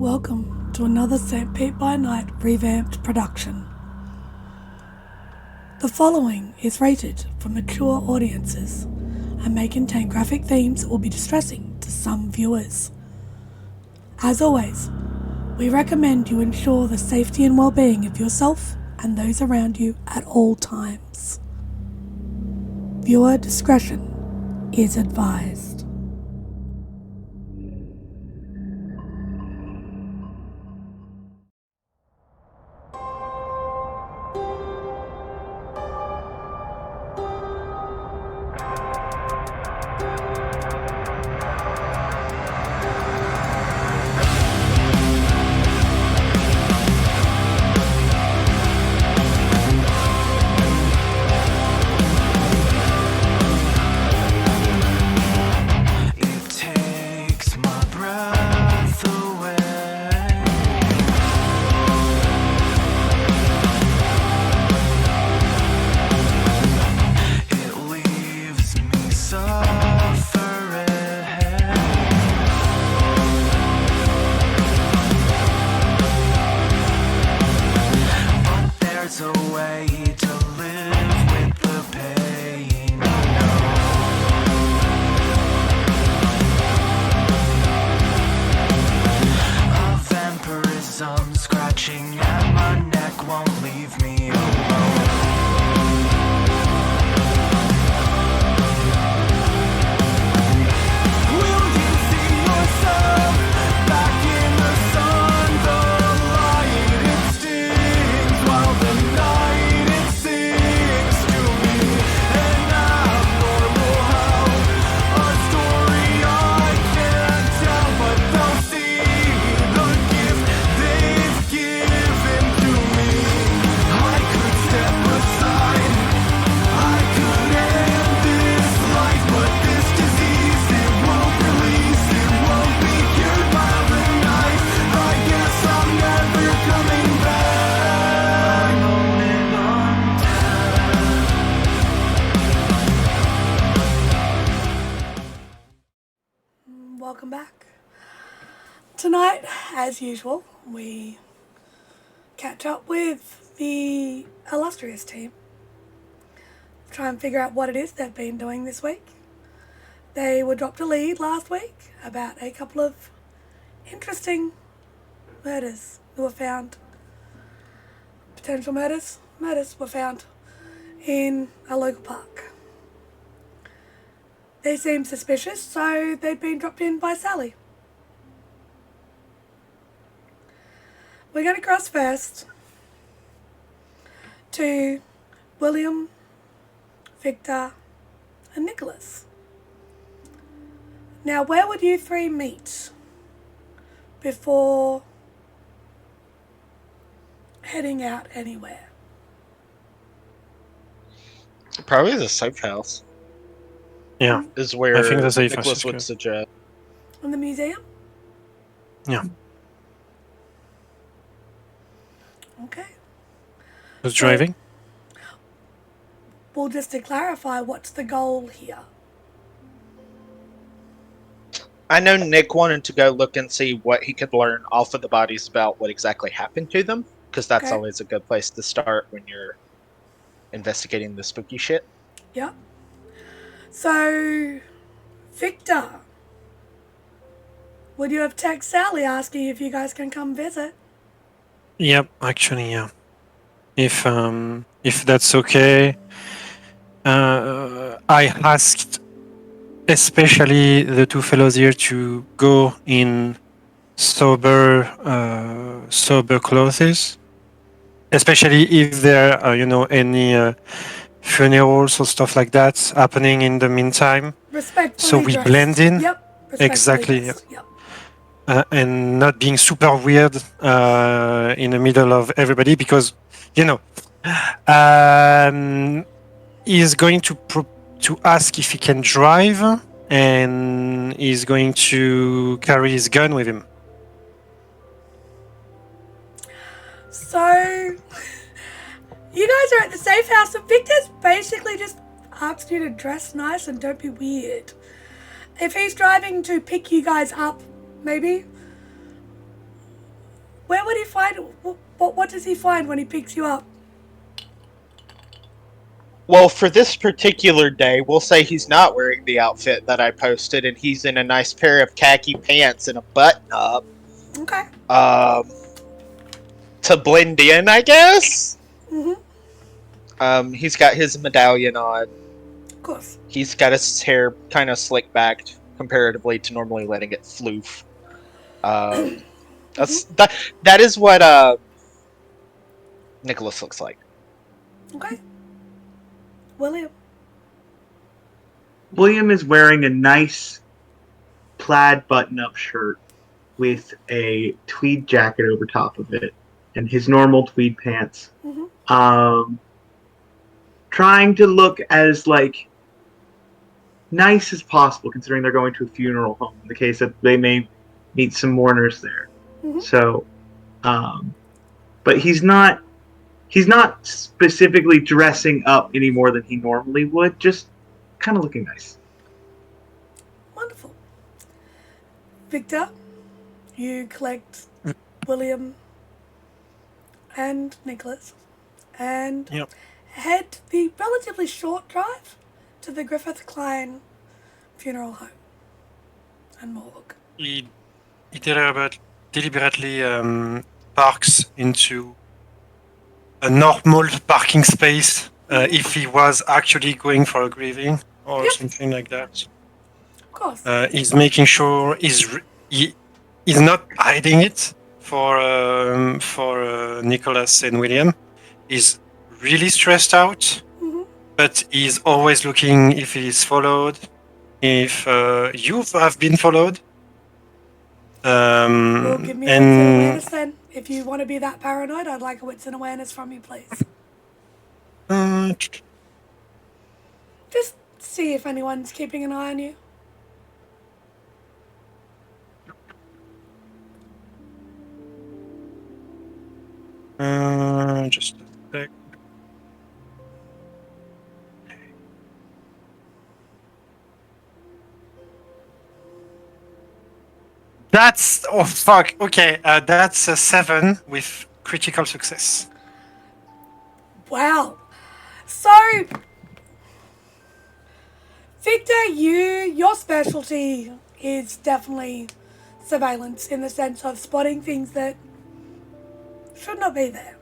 Welcome to another Petersburg By Night revamped production. The following is rated for mature audiences and may contain graphic themes that will be distressing to some viewers. As always, we recommend you ensure the safety and well-being of yourself and those around you at all times. Viewer discretion is advised. Welcome back. Tonight, as usual, we catch up with the illustrious team. Try and figure out what it is they've been doing this week. They were dropped a lead last week about a couple of interesting murders that were found. Potential murders were found in a local park. They seemed suspicious, so they'd been dropped in by Sally. We're going to cross first to William, Victor, and Nicholas. Now, where would you three meet before heading out anywhere? Probably the safe house. Yeah, is where I think the safe house Nicholas is would good. suggest. In the museum? Yeah. Okay. Who's driving? Well, just to clarify, what's the goal here? I know Nick wanted to go look and see what he could learn off of the bodies about what exactly happened to them, because that's Okay. always a good place to start when you're investigating the spooky shit. Yep. So, Victor, would you have texted Sally asking if you guys can come visit? Yep, actually, yeah. If that's okay. I asked especially the two fellows here to go in sober clothes, especially if there are, any funerals or stuff like that happening in the meantime. Respectfully So we dressed. blend in. Yep. Exactly. Dressed. Yep. And not being super weird in the middle of everybody, because he's going to ask if he can drive, and he's going to carry his gun with him. So, you guys are at the safe house, and Victor's basically just asked you to dress nice and don't be weird. If he's driving to pick you guys up, maybe, Where would he find? What does he find when he picks you up? Well, for this particular day, we'll say he's not wearing the outfit that I posted, and he's in a nice pair of khaki pants and a button-up. Okay. To blend in, I guess. Mm-hmm. He's got his medallion on. Of course. He's got his hair kind of slick backed comparatively to normally letting it floof. That is what Nicholas looks like. Okay. William. William is wearing a nice plaid button-up shirt with a tweed jacket over top of it and his normal tweed pants. Mm-hmm. Trying to look as nice as possible, considering they're going to a funeral home in the case that they may meet some mourners there. Mm-hmm. So, but he's not specifically dressing up any more than he normally would, just kind of looking nice. Wonderful. Victor, you collect William and Nicholas and head the relatively short drive to the Griffith Klein funeral home and morgue. He deliberately parks into a normal parking space if he was actually going for a grieving or something like that. Of course. He's making sure he's not hiding it for Nicholas and William. He's really stressed out, but he's always looking if he's followed, if you have been followed. Well, give me a wits and awareness then. If you want to be that paranoid, I'd like a wits and awareness from you, please. Just see if anyone's keeping an eye on you. Just a sec. That's fuck. Okay, that's a 7 with critical success. Wow. So, Victor, your specialty is definitely surveillance in the sense of spotting things that should not be there.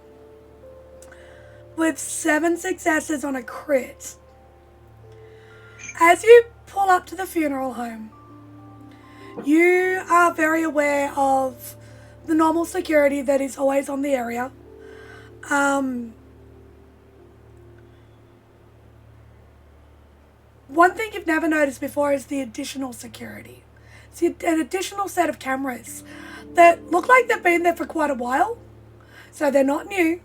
With 7 successes on a crit, as you pull up to the funeral home, you are very aware of the normal security that is always on the area. One thing you've never noticed before is the additional security. It's an additional set of cameras that look like they've been there for quite a while. So they're not new.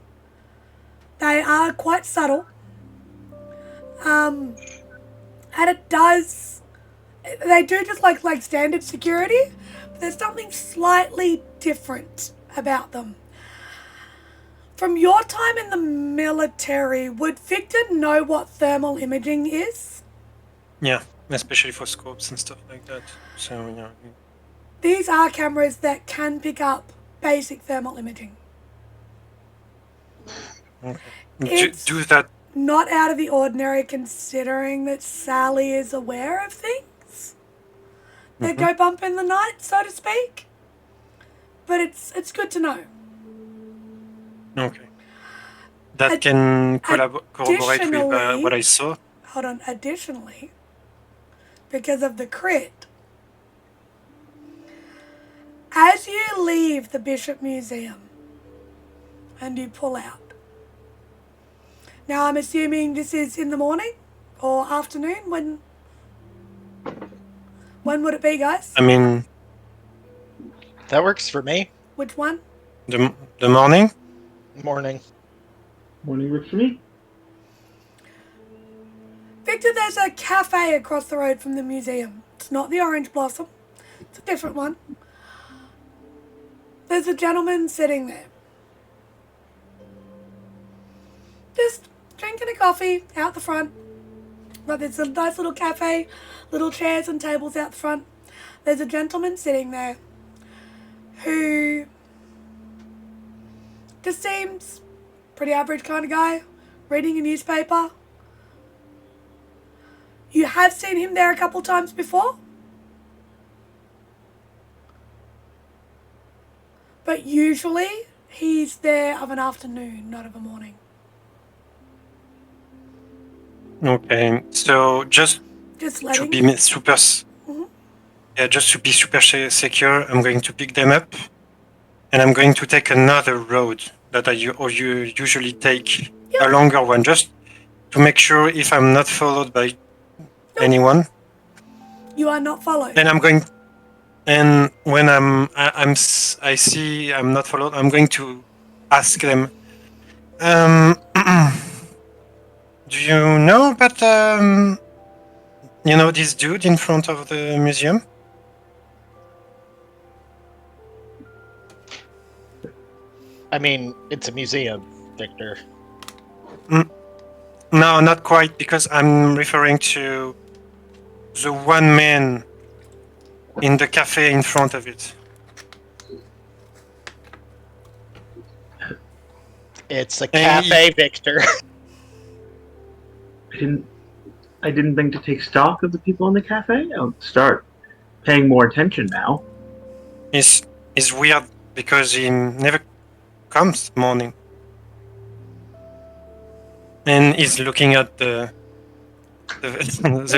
They are quite subtle. And they do just like standard security, but there's something slightly different about them. From your time in the military, would Victor know what thermal imaging is? Yeah, especially for scopes and stuff like that. So yeah. These are cameras that can pick up basic thermal imaging. Okay. Do that. Not out of the ordinary, considering that Sally is aware of things that go bump in the night, so to speak. But it's good to know. Okay. That can corroborate with what I saw. Hold on. Additionally, because of the crit, as you leave the Bishop Museum and you pull out, now I'm assuming this is in the morning or afternoon. When would it be, guys? I mean, That works for me. Which one? the morning. Morning. Morning works for me. Victor, there's a cafe across the road from the museum. It's not the Orange Blossom. It's a different one. There's a gentleman sitting there. Just drinking a coffee out the front. But there's a nice little cafe, little chairs and tables out the front. There's a gentleman sitting there who Just seems pretty average kind of guy, reading a newspaper. You have seen him there a couple times before? But usually he's there of an afternoon, not of a morning. Okay, so just Just to letting be super, Mhm. yeah, just to be super secure, I'm going to pick them up, and I'm going to take another road that you usually take, a longer one, just to make sure if I'm not followed by anyone. You are not followed. And I'm going, and when I see I'm not followed, I'm going to ask them, do you know about this dude in front of the museum? I mean, it's a museum, Victor. No, not quite, because I'm referring to the one man in the cafe in front of it. It's a cafe, Victor. I didn't think to take stock of the people in the cafe. I'll start paying more attention now. It's weird because he never comes morning, and he's looking at the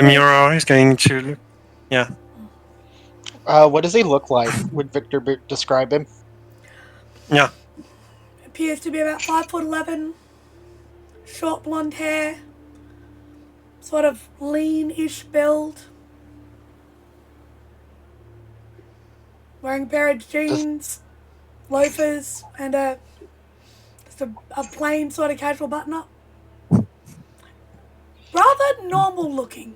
mirror. He's going to look. Yeah. What does he look like? Would Victor describe him? Yeah. Appears to be about 5'11", short blonde hair, sort of lean-ish build. Wearing a pair of jeans, loafers, and just a plain sort of casual button-up. Rather normal looking.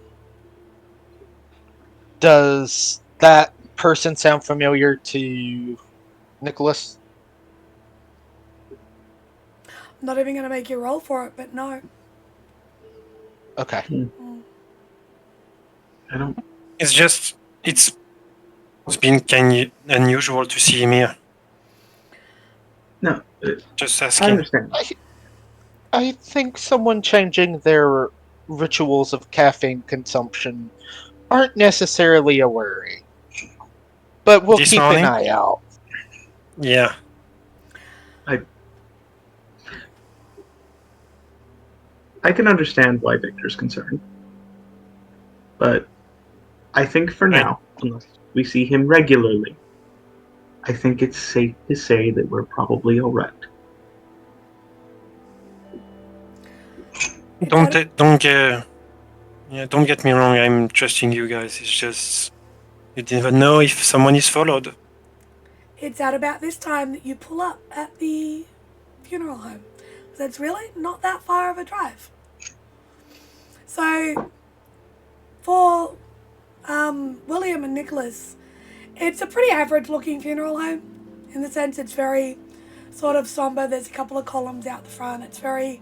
Does that person sound familiar to Nicholas? I'm not even going to make you roll for it, but no. Okay. I don't. It's just it's been kind of unusual to see him here. No, Just I asking. understand. I think someone changing their rituals of caffeine consumption aren't necessarily a worry. But we'll This keep morning? an eye out. Yeah. I can understand why Victor's concerned. But I think for now, unless we see him regularly, I think it's safe to say that we're probably all right. Don't get me wrong. I'm trusting you guys. It's just you never know if someone is followed. It's at about this time that you pull up at the funeral home. So it's really not that far of a drive. So for William and Nicholas, it's a pretty average looking funeral home. In the sense it's very sort of somber. There's a couple of columns out the front. It's very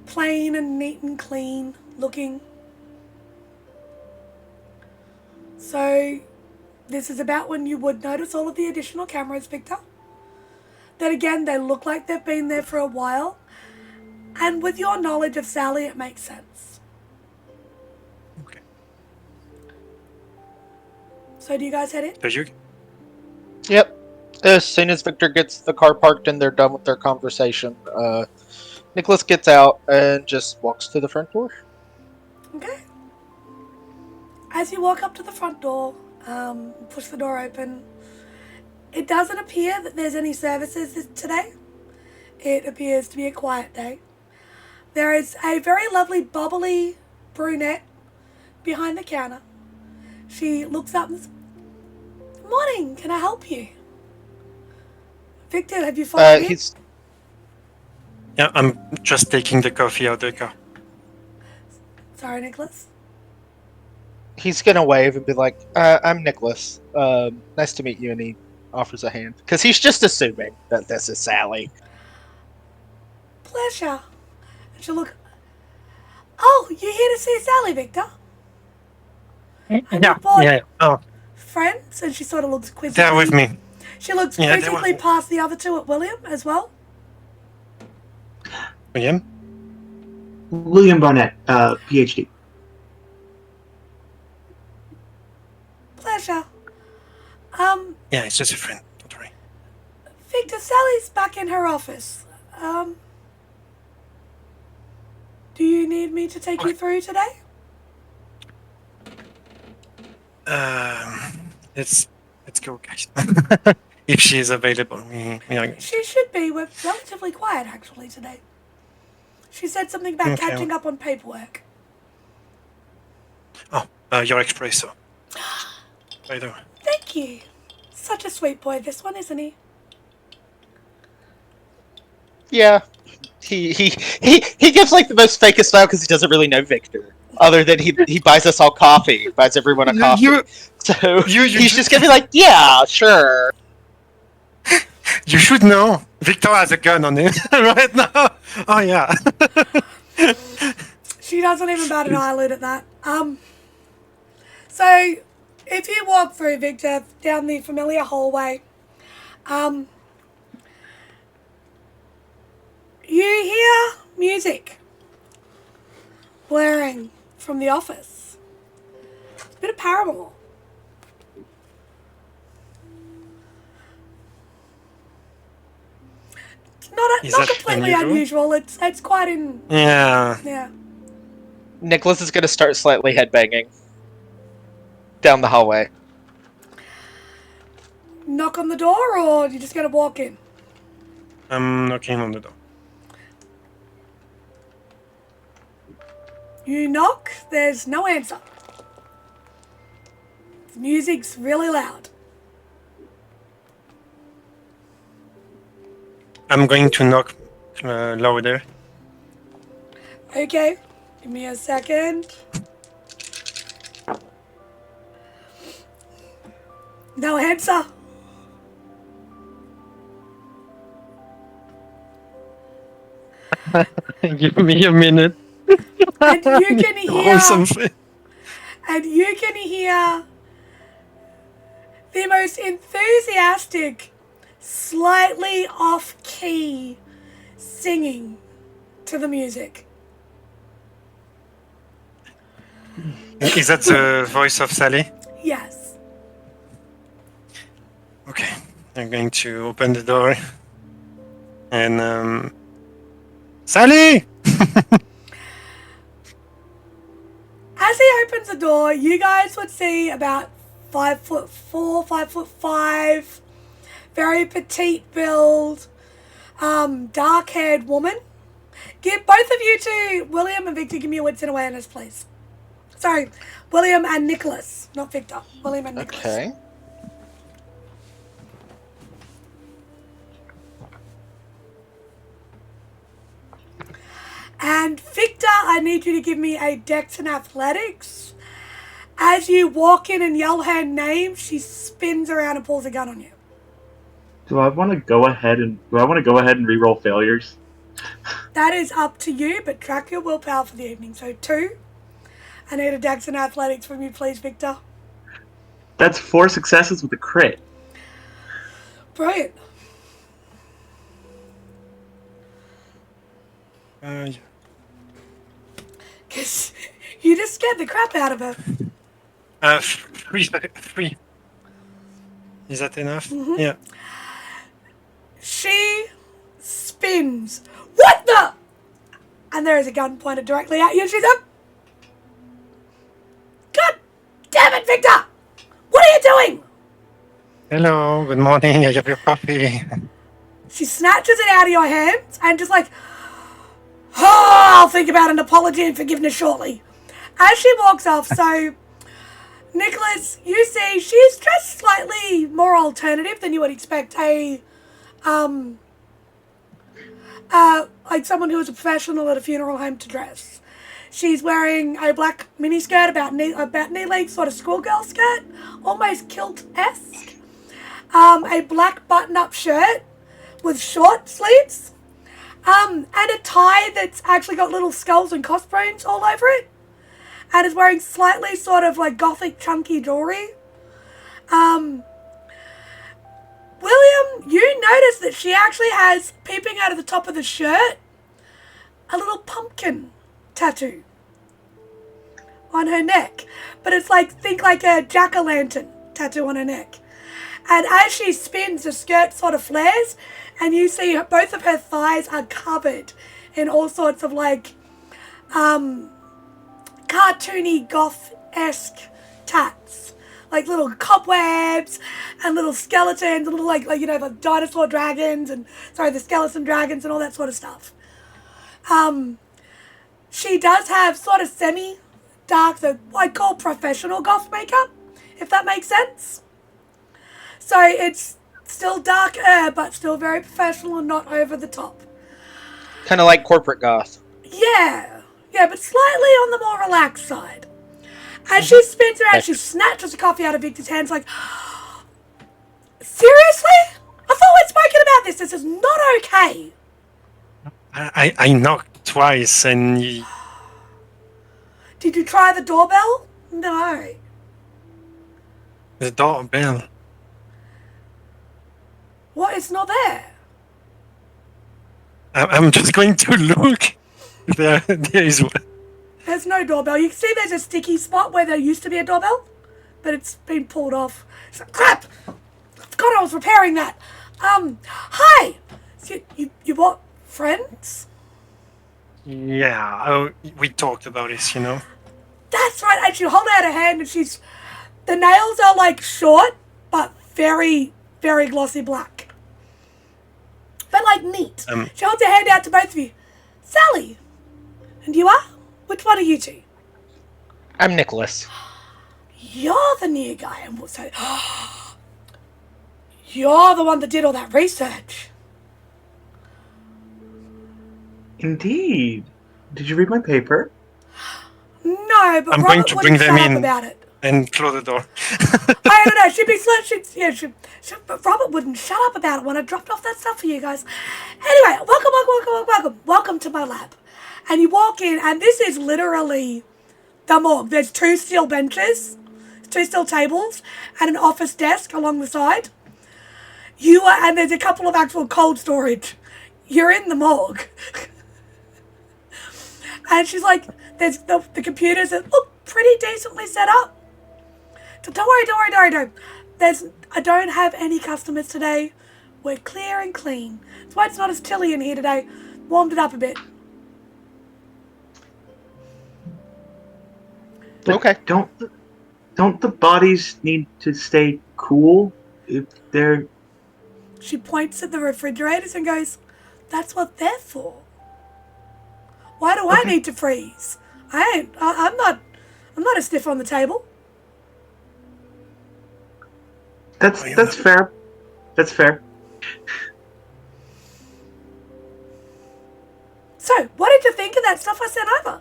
plain and neat and clean looking. So this is about when you would notice all of the additional cameras, Victor. That again, they look like they've been there for a while. And with your knowledge of Sally, it makes sense. Okay. So do you guys head in? So you? Yep. As soon as Victor gets the car parked and they're done with their conversation, Nicholas gets out and just walks to the front door. Okay. As you walk up to the front door, push the door open, it doesn't appear that there's any services today. It appears to be a quiet day. There is a very lovely bubbly brunette behind the counter. She looks up and says, "Morning, can I help you?" Victor, have you followed in? Yeah, I'm just taking the coffee out of the car. Sorry, Nicholas. He's gonna wave and be like, "I'm Nicholas. Nice to meet you," and he offers a hand because he's just assuming that this is Sally. Pleasure. And she'll look. Oh, you're here to see Sally, Victor? And you bought friends? And she sort of looks quizzically. They're with me. She looks Yeah, quizzically past the other two at William as well. William? William Barnett, PhD. Pleasure. Yeah, it's just a friend. Don't worry. Victor, Sally's back in her office. Do you need me to take you through today? Let's go, guys. If she is available, we are. She should be. We're relatively quiet, actually, today. She said something about Okay. catching up on paperwork. Oh, your espresso. By the way. Thank you. Such a sweet boy, this one, isn't he? Yeah. He gives like the most fakest style because he doesn't really know Victor. Other than he buys us all coffee, buys everyone a coffee. So he's just gonna be like, yeah, sure. You should know. Victor has a gun on him right now. Oh yeah. She doesn't even bat an eyelid at that. So if you walk through, Victor, down the familiar hallway, you hear music blaring from the office. It's a bit of Paramore. It's not completely unusual. It's quite in. Yeah. Yeah. Nicholas is gonna start slightly headbanging down the hallway. Knock on the door, or you just gonna walk in? I'm knocking on the door. You knock, there's no answer. The music's really loud. I'm going to knock louder. Okay, give me a second. No answer. Give me a minute. And you can hear. Or something. And you can hear the most enthusiastic, slightly off-key singing to the music. Is that the voice of Sally? Yes. Okay. I'm going to open the door. And Sally! As he opens the door, you guys would see about 5'4", 5'5", very petite build, dark-haired woman. Give both of you to William and Victor. Give me a wits and awareness, please. Sorry, William and Nicholas, not Victor. William and Nicholas. Okay. And Victor, I need you to give me a Dex and Athletics. As you walk in and yell her name, she spins around and pulls a gun on you. Do I want to go ahead and re-roll failures? That is up to you, but track your willpower for the evening. So 2. I need a Dex and Athletics from you, please, Victor. That's 4 successes with a crit. Brilliant. Yeah. Because you just scared the crap out of her. 3. Is that enough? Mm-hmm. Yeah. She spins. What the? And there is a gun pointed directly at you. And she's up. God damn it, Victor! What are you doing? Hello, good morning. I have your coffee. She snatches it out of your hands and just like, oh, I'll think about an apology and forgiveness shortly. As she walks off, so Nicholas, you see she's dressed slightly more alternative than you would expect like someone who is a professional at a funeral home to dress. She's wearing a black miniskirt, about knee-length sort of schoolgirl skirt, almost kilt-esque. A black button-up shirt with short sleeves. And a tie that's actually got little skulls and crossbones all over it. And is wearing slightly sort of like gothic chunky jewelry. William, you notice that she actually has, peeping out of the top of the shirt, a little pumpkin tattoo on her neck. But it's like, think like a jack-o'-lantern tattoo on her neck. And as she spins, the skirt sort of flares, and you see both of her thighs are covered in all sorts of like cartoony goth-esque tats. Like little cobwebs and little skeletons, little like you know, the dinosaur dragons and the skeleton dragons and all that sort of stuff. She does have sort of semi-dark, so I call professional goth makeup, if that makes sense. So it's still darker, but still very professional and not over the top. Kind of like corporate goth. Yeah, but slightly on the more relaxed side. As she spins around, she snatches the coffee out of Victor's hands like, seriously? I thought we'd spoken about this. This is not okay. I knocked twice and... Did you try the doorbell? No. The doorbell. What? It's not there. I'm just going to look. There is one. There's no doorbell. You can see there's a sticky spot where there used to be a doorbell, but it's been pulled off. It's like, crap! I forgot I was repairing that. Hi! So you bought friends? Yeah, we talked about this, you know. That's right. And she holds out her hand, and the nails are like short, but very, very glossy black. But like neat. She holds her hand out to both of you. Sally! And you are? Which one are you two? I'm Nicholas. You're the new guy. And so, you're the one that did all that research. Indeed. Did you read my paper? No, but I'm Robert going to bring them shut in up about it. and close the door. I don't know. She'd be slow. But Robert wouldn't shut up about it when I dropped off that stuff for you guys. Anyway, welcome to my lab. And you walk in, and this is literally the morgue. There's 2 steel benches, 2 steel tables, and an office desk along the side. And there's a couple of actual cold storage. You're in the morgue. And she's like, there's the computers that look pretty decently set up. So don't worry. I don't have any customers today. We're clear and clean. That's why it's not as chilly in here today. Warmed it up a bit. Okay. Don't the bodies need to stay cool if they're... She points at the refrigerators and goes, that's what they're for. Why do I need to freeze? I'm not a stiff on the table. That's fair. That's fair. So, what did you think of that stuff I sent over?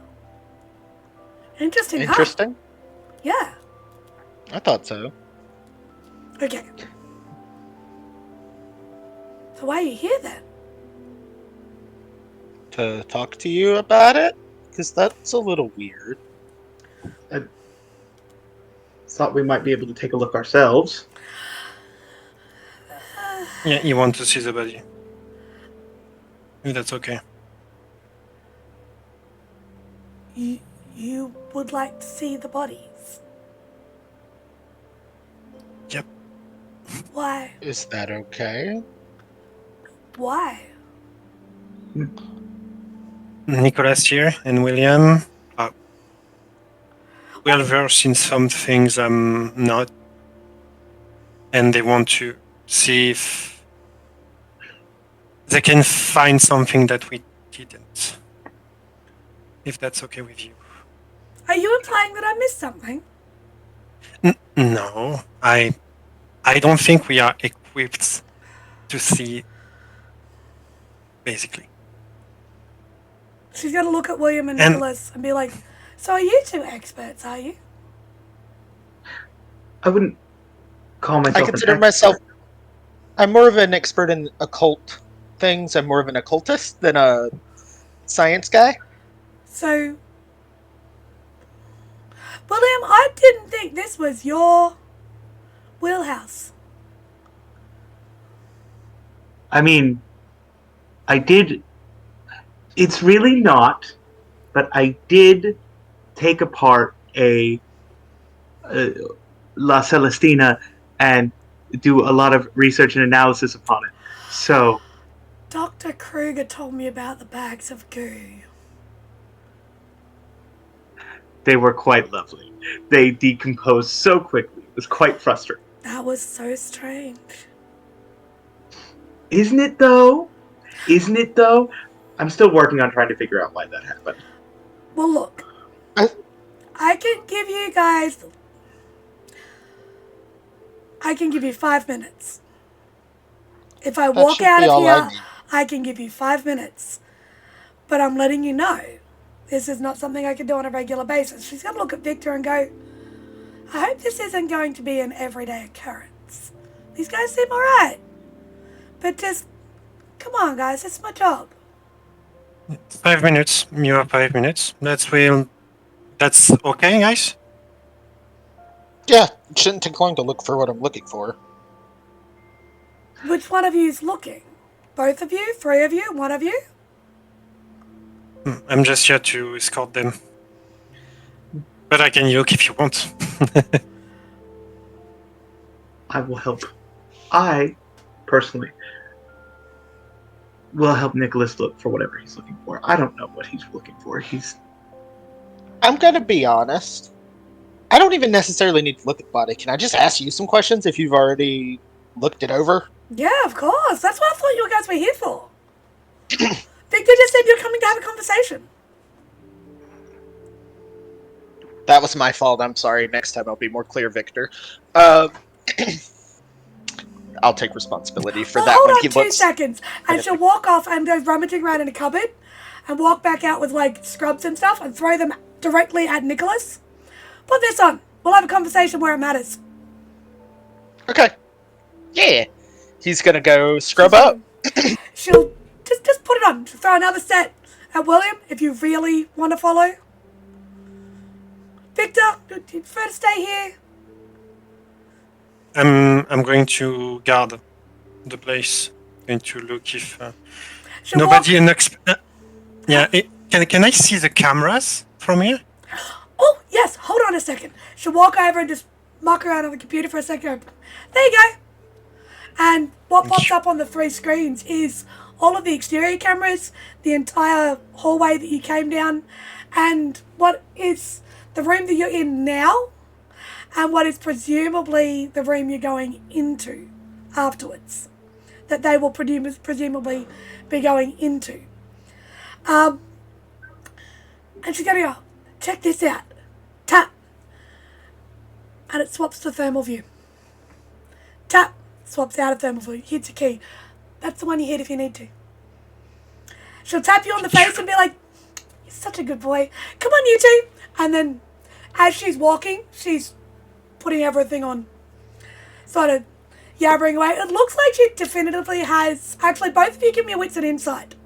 Interesting, huh? Interesting? Yeah. I thought so. Okay. So why are you here then? To talk to you about it? Because that's a little weird. I thought we might be able to take a look ourselves. Yeah, you want to see the body. If that's okay. You would like to see the bodies? Yep. Why? Is that okay? Why? Nicholas here and William are well versed in some things I'm not, and they want to see if they can find something that we didn't. If that's okay with you. Are you implying that I missed something? No, I don't think we are equipped to see. Basically. She's going to look at William and Nicholas and be like, so are you two experts, are you? I wouldn't call myself I consider an myself... expert. I'm more of an expert in occult things. I'm more of an occultist than a science guy. So, William, I didn't think this was your wheelhouse. I mean, I did It's really not, but I did take apart a La Celestina and do a lot of research and analysis upon it. So Dr. Kruger told me about the bags of goo. they were quite lovely. They decomposed so quickly. It was quite frustrating. That was so strange. Isn't it though? Isn't it though? I'm still working on trying to figure out why that happened. Well, look. I can give you guys... I can give you 5 minutes. If I walk out of here, I can give you 5 minutes. But I'm letting you know, this is not something I can do on a regular basis. She's going to look at Victor and go, I hope this isn't going to be an everyday occurrence. These guys seem alright. But just, come on guys, it's my job. 5 minutes. You have 5 minutes. That's okay, guys? Yeah, it shouldn't take long to look for what I'm looking for. Which one of you is looking? Both of you? 3 of you? 1 of you? I'm just here to escort them. But I can look if you want. I will help. I, personally, will help Nicholas look for whatever he's looking for. I don't know what he's looking for. I'm gonna be honest. I don't even necessarily need to look at the body. Can I just ask you some questions if you've already looked it over? Yeah, of course. That's what I thought you guys were here for. Victor just said you're coming to have a conversation. That was my fault. I'm sorry. Next time I'll be more clear, Victor. I'll take responsibility for that. Hold When on he 2 looks... seconds. And she'll walk off and go rummaging around in a cupboard and walk back out with like scrubs and stuff and throw them directly at Nicholas. Put this on. We'll have a conversation where it matters. Okay. Yeah. He's gonna go scrub up. She'll just put it on. She'll throw another set at William if you really want to follow. Victor, do you prefer to stay here? I'm going to guard the place. Going to look if She'll nobody can I see the cameras from here? Oh, yes. Hold on a second. She'll walk over and just muck around on the computer for a second. There you go. And what pops up on the 3 screens is all of the exterior cameras, the entire hallway that you came down, and what is the room that you're in now, and what is presumably the room you're going into afterwards, that they will presumably be going into. And she's going to go, check this out. Tap. And it swaps to thermal view. Tap. Swaps out of thermal view. Hits a key. That's the one you hit if you need to. She'll tap you on the face and be like, you're such a good boy. Come on, you two. And then as she's walking, she's putting everything on. Sort of yabbering away. It looks like she definitively has... Actually, both of you give me a wits and insight.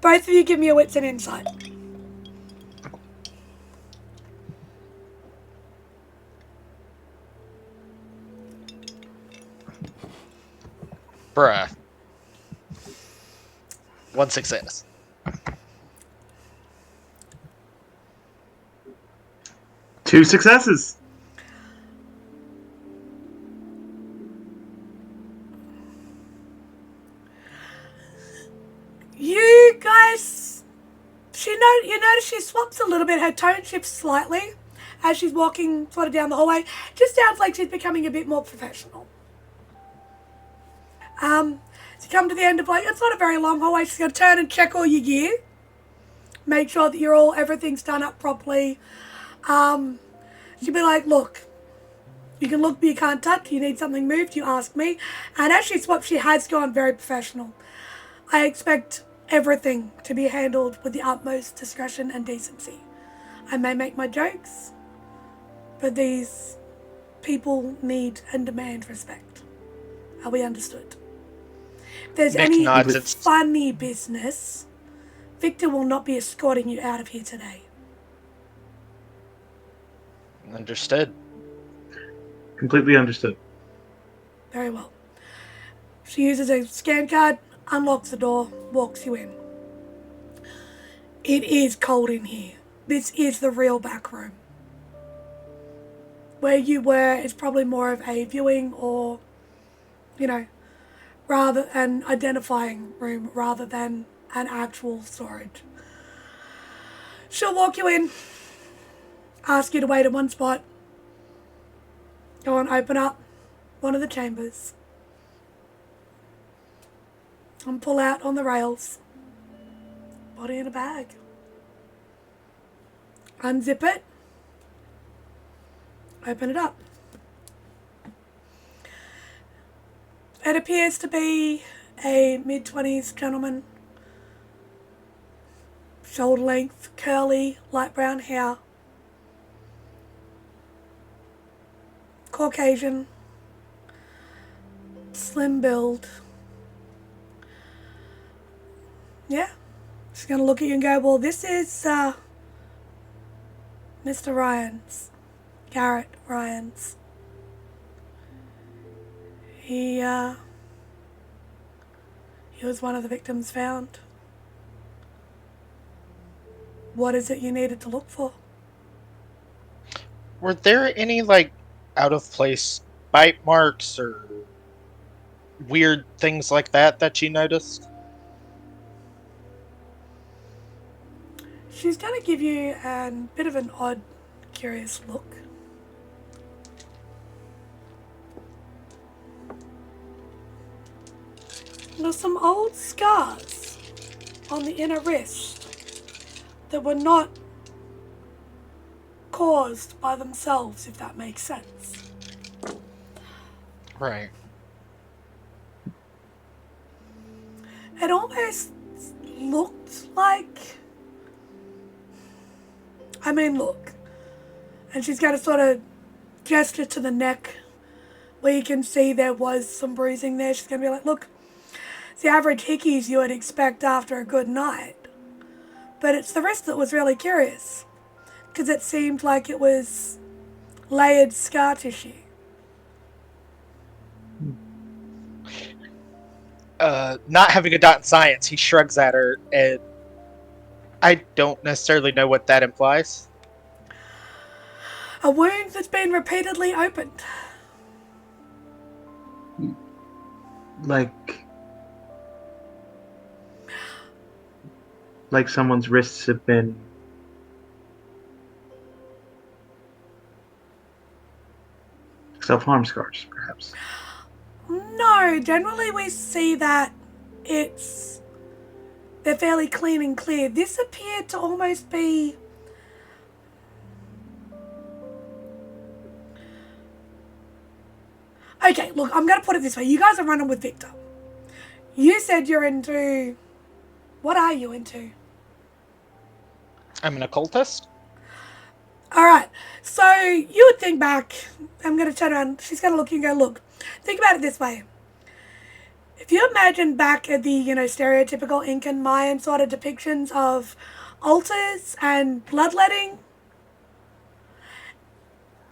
Both of you give me a wits and insight. Bruh. 1 success. Two successes. You guys, you notice she swaps a little bit. Her tone shifts slightly as she's walking sort of down the hallway. Just sounds like she's becoming a bit more professional. To come to the end of it's not a very long hallway. She's going to turn and check all your gear. Make sure that everything's done up properly. She'll be like, look, you can look but you can't touch. You need something moved, you ask me. And as she swaps, she has gone very professional. I expect everything to be handled with the utmost discretion and decency. I may make my jokes, but these people need and demand respect. Are we understood? If there's any funny business, Victor will not be escorting you out of here today. Understood. Completely understood. Very well. She uses a scan card. unlocks the door, walks you in. It is cold in here. This is the real back room. Where you were is probably more of a viewing or, rather an identifying room rather than an actual storage. She'll walk you in, ask you to wait in one spot, go and open up one of the chambers, and pull out on the rails, body in a bag. Unzip it, open it up. It appears to be a mid-20s gentleman, shoulder length, curly, light brown hair, Caucasian, slim build. Yeah, she's going to look at you and go, well, this is Mr. Ryans, Garrett Ryans. He was one of the victims found. What is it you needed to look for? Were there any, out of place bite marks or weird things like that you noticed? She's going to give you a bit of an odd, curious look. There's some old scars on the inner wrist that were not caused by themselves, if that makes sense. Right. It almost looked like... look. And she's going to sort of gesture to the neck where you can see there was some bruising there. She's going to be like, look, it's the average hickeys you would expect after a good night. But it's the wrist that was really curious, because it seemed like it was layered scar tissue. Not having a dot in science, he shrugs at her, and I don't necessarily know what that implies. A wound that's been repeatedly opened. Like someone's wrists have been self-harm scars, perhaps. No, generally we see that they're fairly clean and clear. This appeared to almost be... Okay, look, I'm going to put it this way. You guys are running with Victor. You said you're into... What are you into? I'm an occultist. Alright, so you would think back... I'm going to turn around. She's going to look at you and go, look, think about it this way. If you imagine back at the, stereotypical Incan Mayan sort of depictions of altars and bloodletting.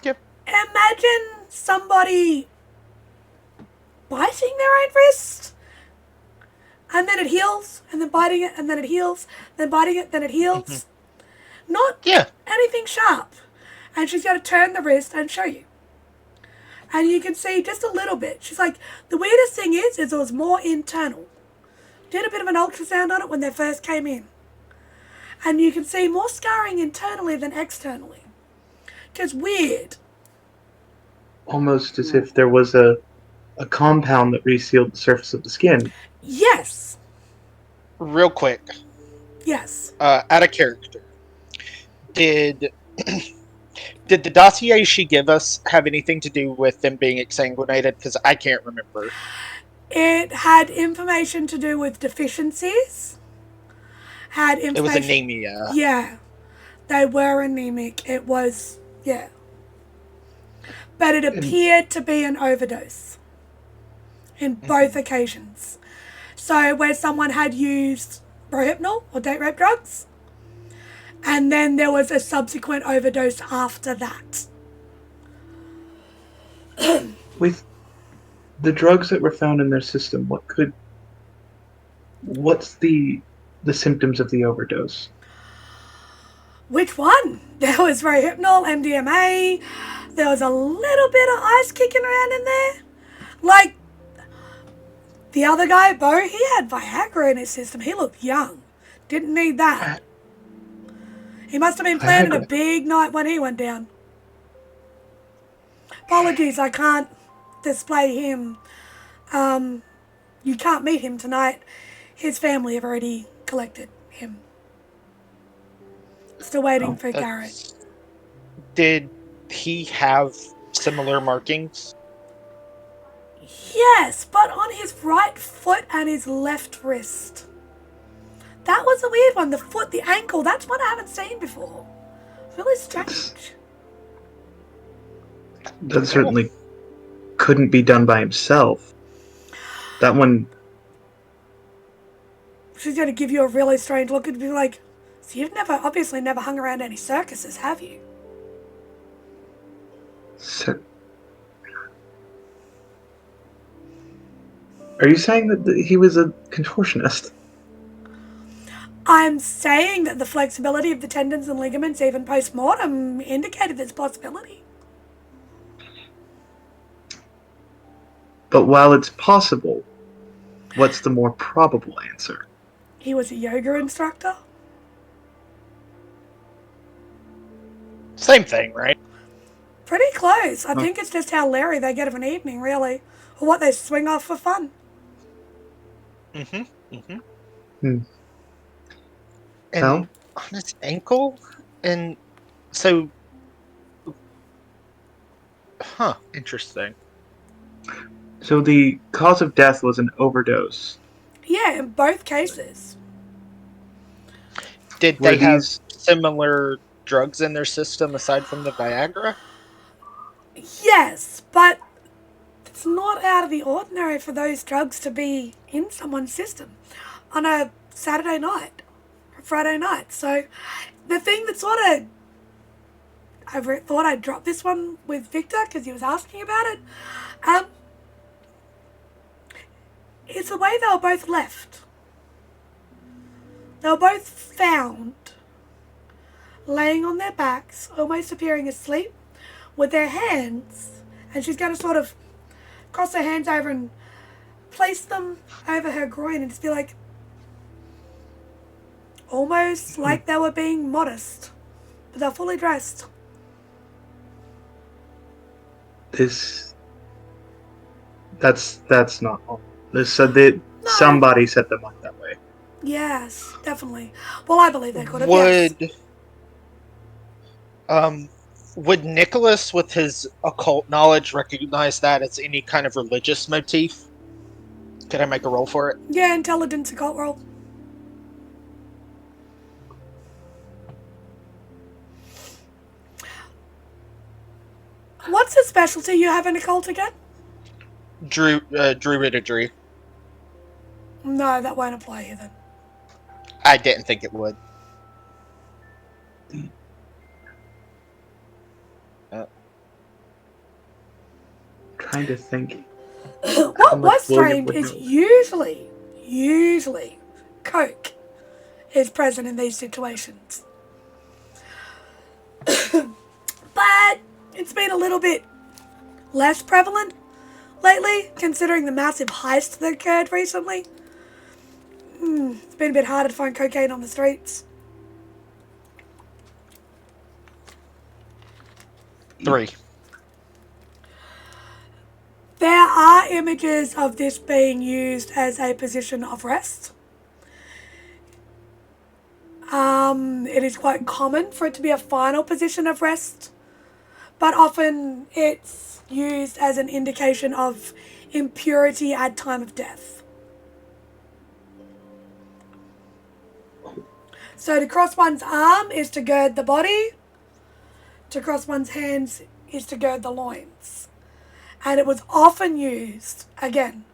Yep. Imagine somebody biting their own wrist, and then it heals, and then biting it, and then it heals, then biting it, then it heals. Not anything sharp. And she's going to turn the wrist and show you. And you can see just a little bit. She's like, the weirdest thing is it was more internal. Did a bit of an ultrasound on it when they first came in. And you can see more scarring internally than externally. Just weird. Almost as if there was a compound that resealed the surface of the skin. Yes. Real quick. Yes. Out of character. Did the dossier she gave us have anything to do with them being exsanguinated? Because I can't remember. It had information to do with deficiencies. It was anemia. Yeah. They were anemic. It was, yeah. But it appeared to be an overdose in both occasions. So where someone had used Rohypnol or date rape drugs, and then there was a subsequent overdose after that. With the drugs that were found in their system, what could What's the symptoms of the overdose? Which one? There was Rohypnol, MDMA. There was a little bit of ice kicking around in there. Like, the other guy, Bo, he had Viagra in his system. He looked young. Didn't need that. He must have been planning a big night when he went down. Apologies, I can't display him. You can't meet him tonight. His family have already collected him. Still waiting for Garrett. Did he have similar markings? Yes, but on his right foot and his left wrist. That was a weird one. The foot, the ankle, that's one I haven't seen before. Really strange. That certainly couldn't be done by himself. That one... She's going to give you a really strange look and be like, so you've obviously never hung around any circuses, have you? Are you saying that he was a contortionist? I'm saying that the flexibility of the tendons and ligaments, even post-mortem, indicated this possibility. But while it's possible, what's the more probable answer? He was a yoga instructor? Same thing, right? Pretty close. I think it's just how leery they get of an evening, really. Or what they swing off for fun. And on his ankle? And so... interesting. So the cause of death was an overdose. Yeah, in both cases. Did they have similar drugs in their system aside from the Viagra? Yes, but it's not out of the ordinary for those drugs to be in someone's system on a Saturday night or Friday night. So the thing that sort of... I thought I'd drop this one with Victor because he was asking about it. It's the way they were both left. They were both found laying on their backs, almost appearing asleep, with their hands, and she's going to sort of cross her hands over and place them over her groin and just be like, almost like they were being modest, but they're fully dressed. That's not all. This said that somebody set them up that way. Yes, definitely. Well, I believe they could have. Would Nicholas, with his occult knowledge, recognize that as any kind of religious motif? Could I make a roll for it? Yeah, intelligence occult roll. What's the specialty you have in occult again? Druidry. No, that won't apply here then. I didn't think it would. Trying to think. What was strange is usually, coke is present in these situations. But it's been a little bit less prevalent lately, considering the massive heist that occurred recently. It's been a bit harder to find cocaine on the streets. 3. There are images of this being used as a position of rest. It is quite common for it to be a final position of rest, but often it's used as an indication of impurity at time of death. So to cross one's arm is to gird the body. To cross one's hands is to gird the loins. And it was often used, again,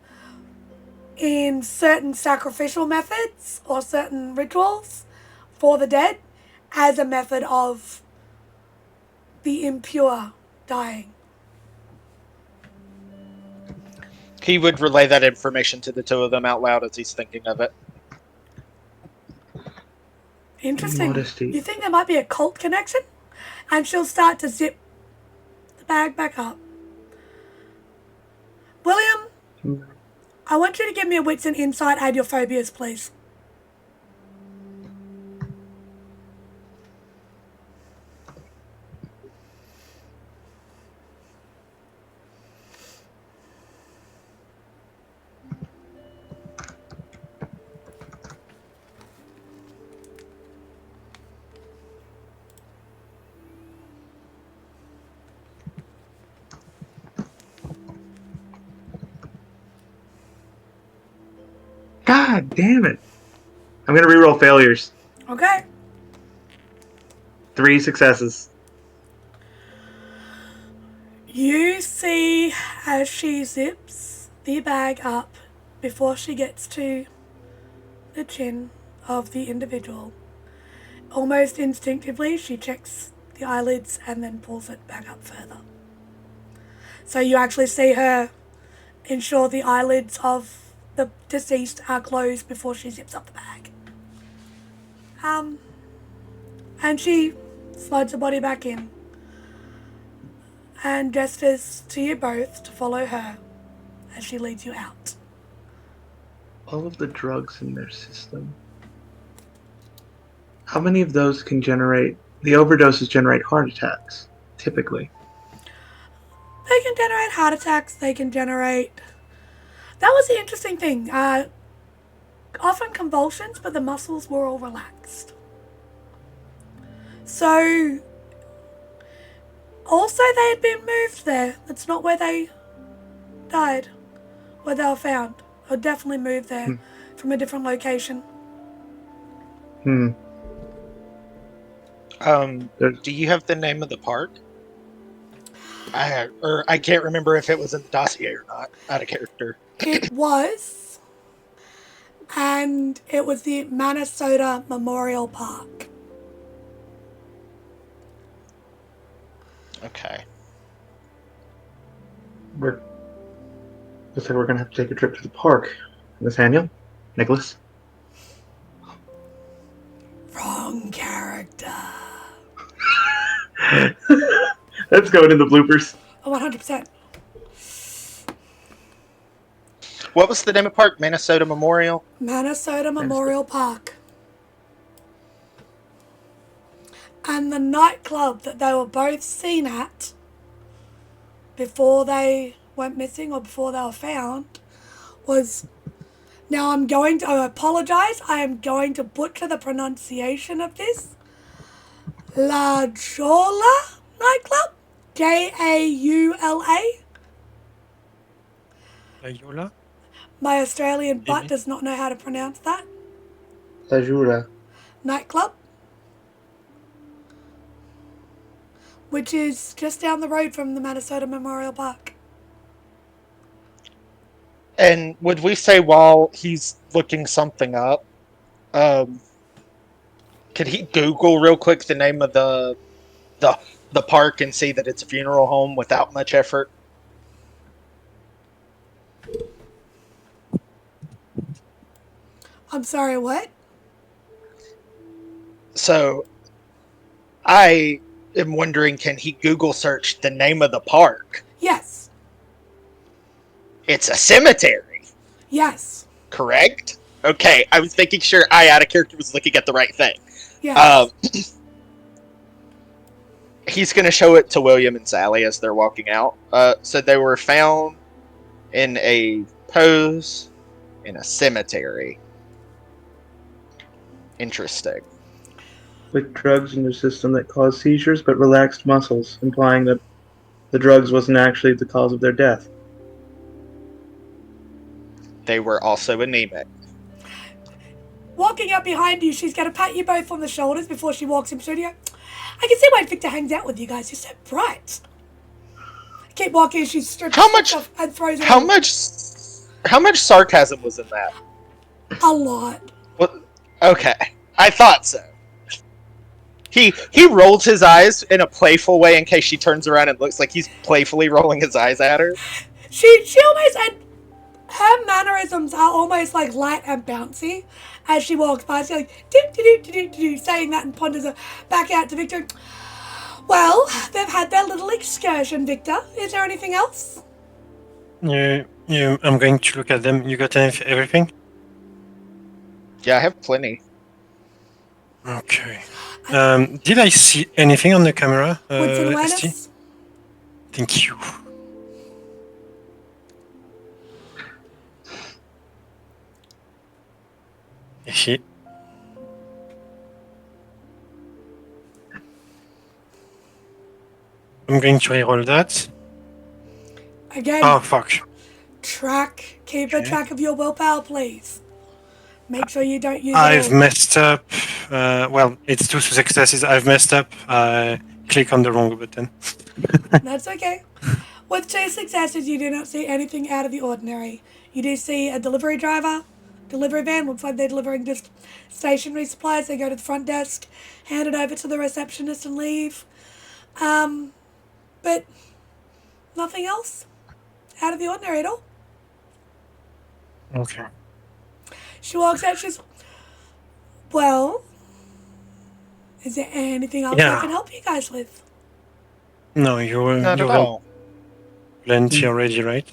in certain sacrificial methods or certain rituals for the dead as a method of the impure dying. He would relay that information to the two of them out loud as he's thinking of it. Interesting. Modesty. You think there might be a cult connection? And she'll start to zip the bag back up. William, I want you to give me a wits and insight and your phobias, please. God damn it. I'm going to reroll failures. Okay. 3 successes. You see as she zips the bag up before she gets to the chin of the individual. Almost instinctively, she checks the eyelids and then pulls it back up further. So you actually see her ensure the eyelids of the deceased are closed before she zips up the bag. And she slides her body back in and gestures to you both to follow her as she leads you out. All of the drugs in their system. How many of those can generate... The overdoses generate heart attacks, typically. They can generate heart attacks, they can generate... That was the interesting thing. Often convulsions, but the muscles were all relaxed. So... Also, they had been moved there. That's not where they died, where they were found. They were definitely moved there from a different location. Do you have the name of the park? I can't remember if it was in the dossier or not. Out of character. It was, and it was the Minnesota Memorial Park. Okay. Looks like we're going to have to take a trip to the park. Nathaniel? Nicholas? Wrong character. Let's go into the bloopers. Oh, 100%. What was the name of the park? Minnesota Memorial? Minnesota Memorial Park. And the nightclub that they were both seen at before they went missing or before they were found was... Now I apologise, I am going to butcher the pronunciation of this. La Jolla nightclub? Jaula? Ayola? My Australian butt does not know how to pronounce that. La Jura. Nightclub. Which is just down the road from the Minnesota Memorial Park. And would we say while he's looking something up, could he Google real quick the name of the park and see that it's a funeral home without much effort? I'm sorry, what? So, I am wondering, can he Google search the name of the park? Yes. It's a cemetery. Yes. Correct? Okay, I was making sure I, out of character, was looking at the right thing. Yes. He's going to show it to William and Sally as they're walking out. So they were found in a pose in a cemetery. Interesting. With drugs in their system that cause seizures but relaxed muscles, implying that the drugs wasn't actually the cause of their death. They were also anemic. Walking up behind you, she's going to pat you both on the shoulders before she walks in studio. I can see why Victor hangs out with you guys. You're so bright. Keep walking. She strips stuff and throws it. How much sarcasm was in that? A lot. What? Okay, I thought so. He rolls his eyes in a playful way in case she turns around and looks like he's playfully rolling his eyes at her. She almost had her mannerisms are almost like light and bouncy as she walks by. She's like, do, saying that and ponders her back out to Victor. Well, they've had their little excursion, Victor. Is there anything else? I'm going to look at them. You got everything? Yeah, I have plenty. Okay. Did I see anything on the camera? What's in ST? awareness? Thank you. Ici. I'm going to reroll that. Again, Oh, fuck. keep a track of your willpower, please. Make sure you don't use it I've all. messed up. Well, it's 2 successes. I've messed up. I click on the wrong button. That's okay. With 2 successes, you do not see anything out of the ordinary. You do see a delivery driver, delivery van. Looks like they're delivering just stationery supplies. They go to the front desk, hand it over to the receptionist, and leave. But nothing else out of the ordinary at all. Okay. She walks out. She's, well, is there anything else I can help you guys with? No, you're Not at all. plenty already, right?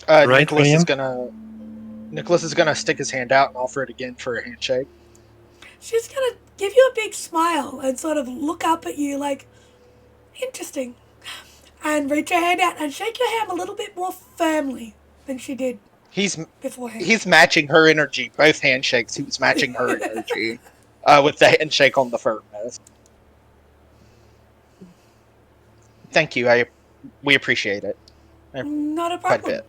Right, Nicholas is gonna stick his hand out and offer it again for a handshake. She's gonna give you a big smile and sort of look up at you like, interesting, and reach her hand out and shake your hand a little bit more firmly than she did beforehand. He's matching her energy. Both handshakes, he was matching her energy with the handshake on the firmness. Thank you. We appreciate it. Not a Quite a problem. bit.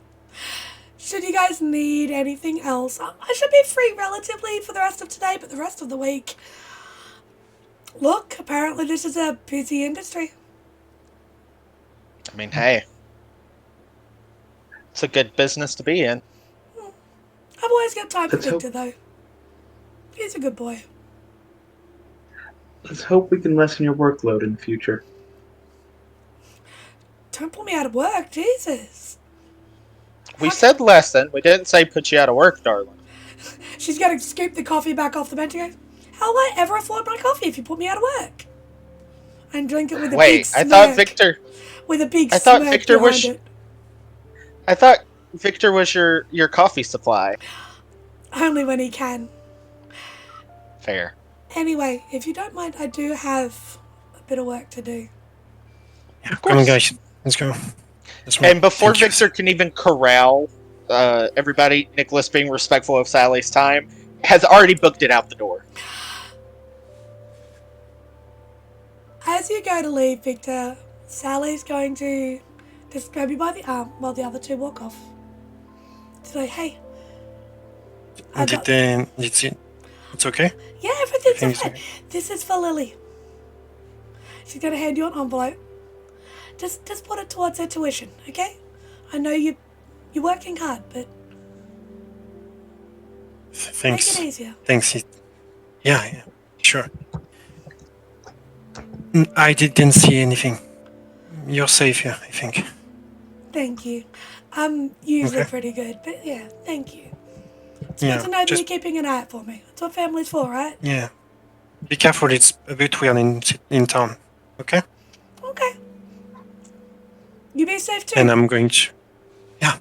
Should you guys need anything else, I should be free relatively for the rest of today, but the rest of the week, look, apparently this is a busy industry. I mean, hey, it's a good business to be in. I've always got time for Victor, though. He's a good boy. Let's hope we can lessen your workload in the future. Don't pull me out of work, Jesus. We said lessen. We didn't say put you out of work, darling. She's going to scoop the coffee back off the bench and go, how will I ever afford my coffee if you put me out of work? And drink it with a big smirk. I thought Victor... With a big smirk behind it. I thought Victor was your coffee supply. Only when he can. Fair. Anyway, if you don't mind, I do have a bit of work to do. Yeah, come on, guys. Let's go. And before Victor can even corral everybody, Nicholas, being respectful of Sally's time, has already booked it out the door. As you go to leave, Victor, Sally's going to just grab you by the arm while the other 2 walk off. Say, hey. It's okay? Yeah, everything's okay. This is for Lily. She's going to hand you an envelope. Just put it towards her tuition, okay? I know you're working hard, but thanks. Make it easier. Thanks. Yeah, sure. I didn't see anything. You're safe here, I think. Thank you. I'm usually pretty good, but yeah, thank you. It's good to know that you're keeping an eye out for me. That's what family's for, right? Yeah. Be careful, it's a bit weird in town. Okay? Okay. You be safe too. And I'm going to... Yeah.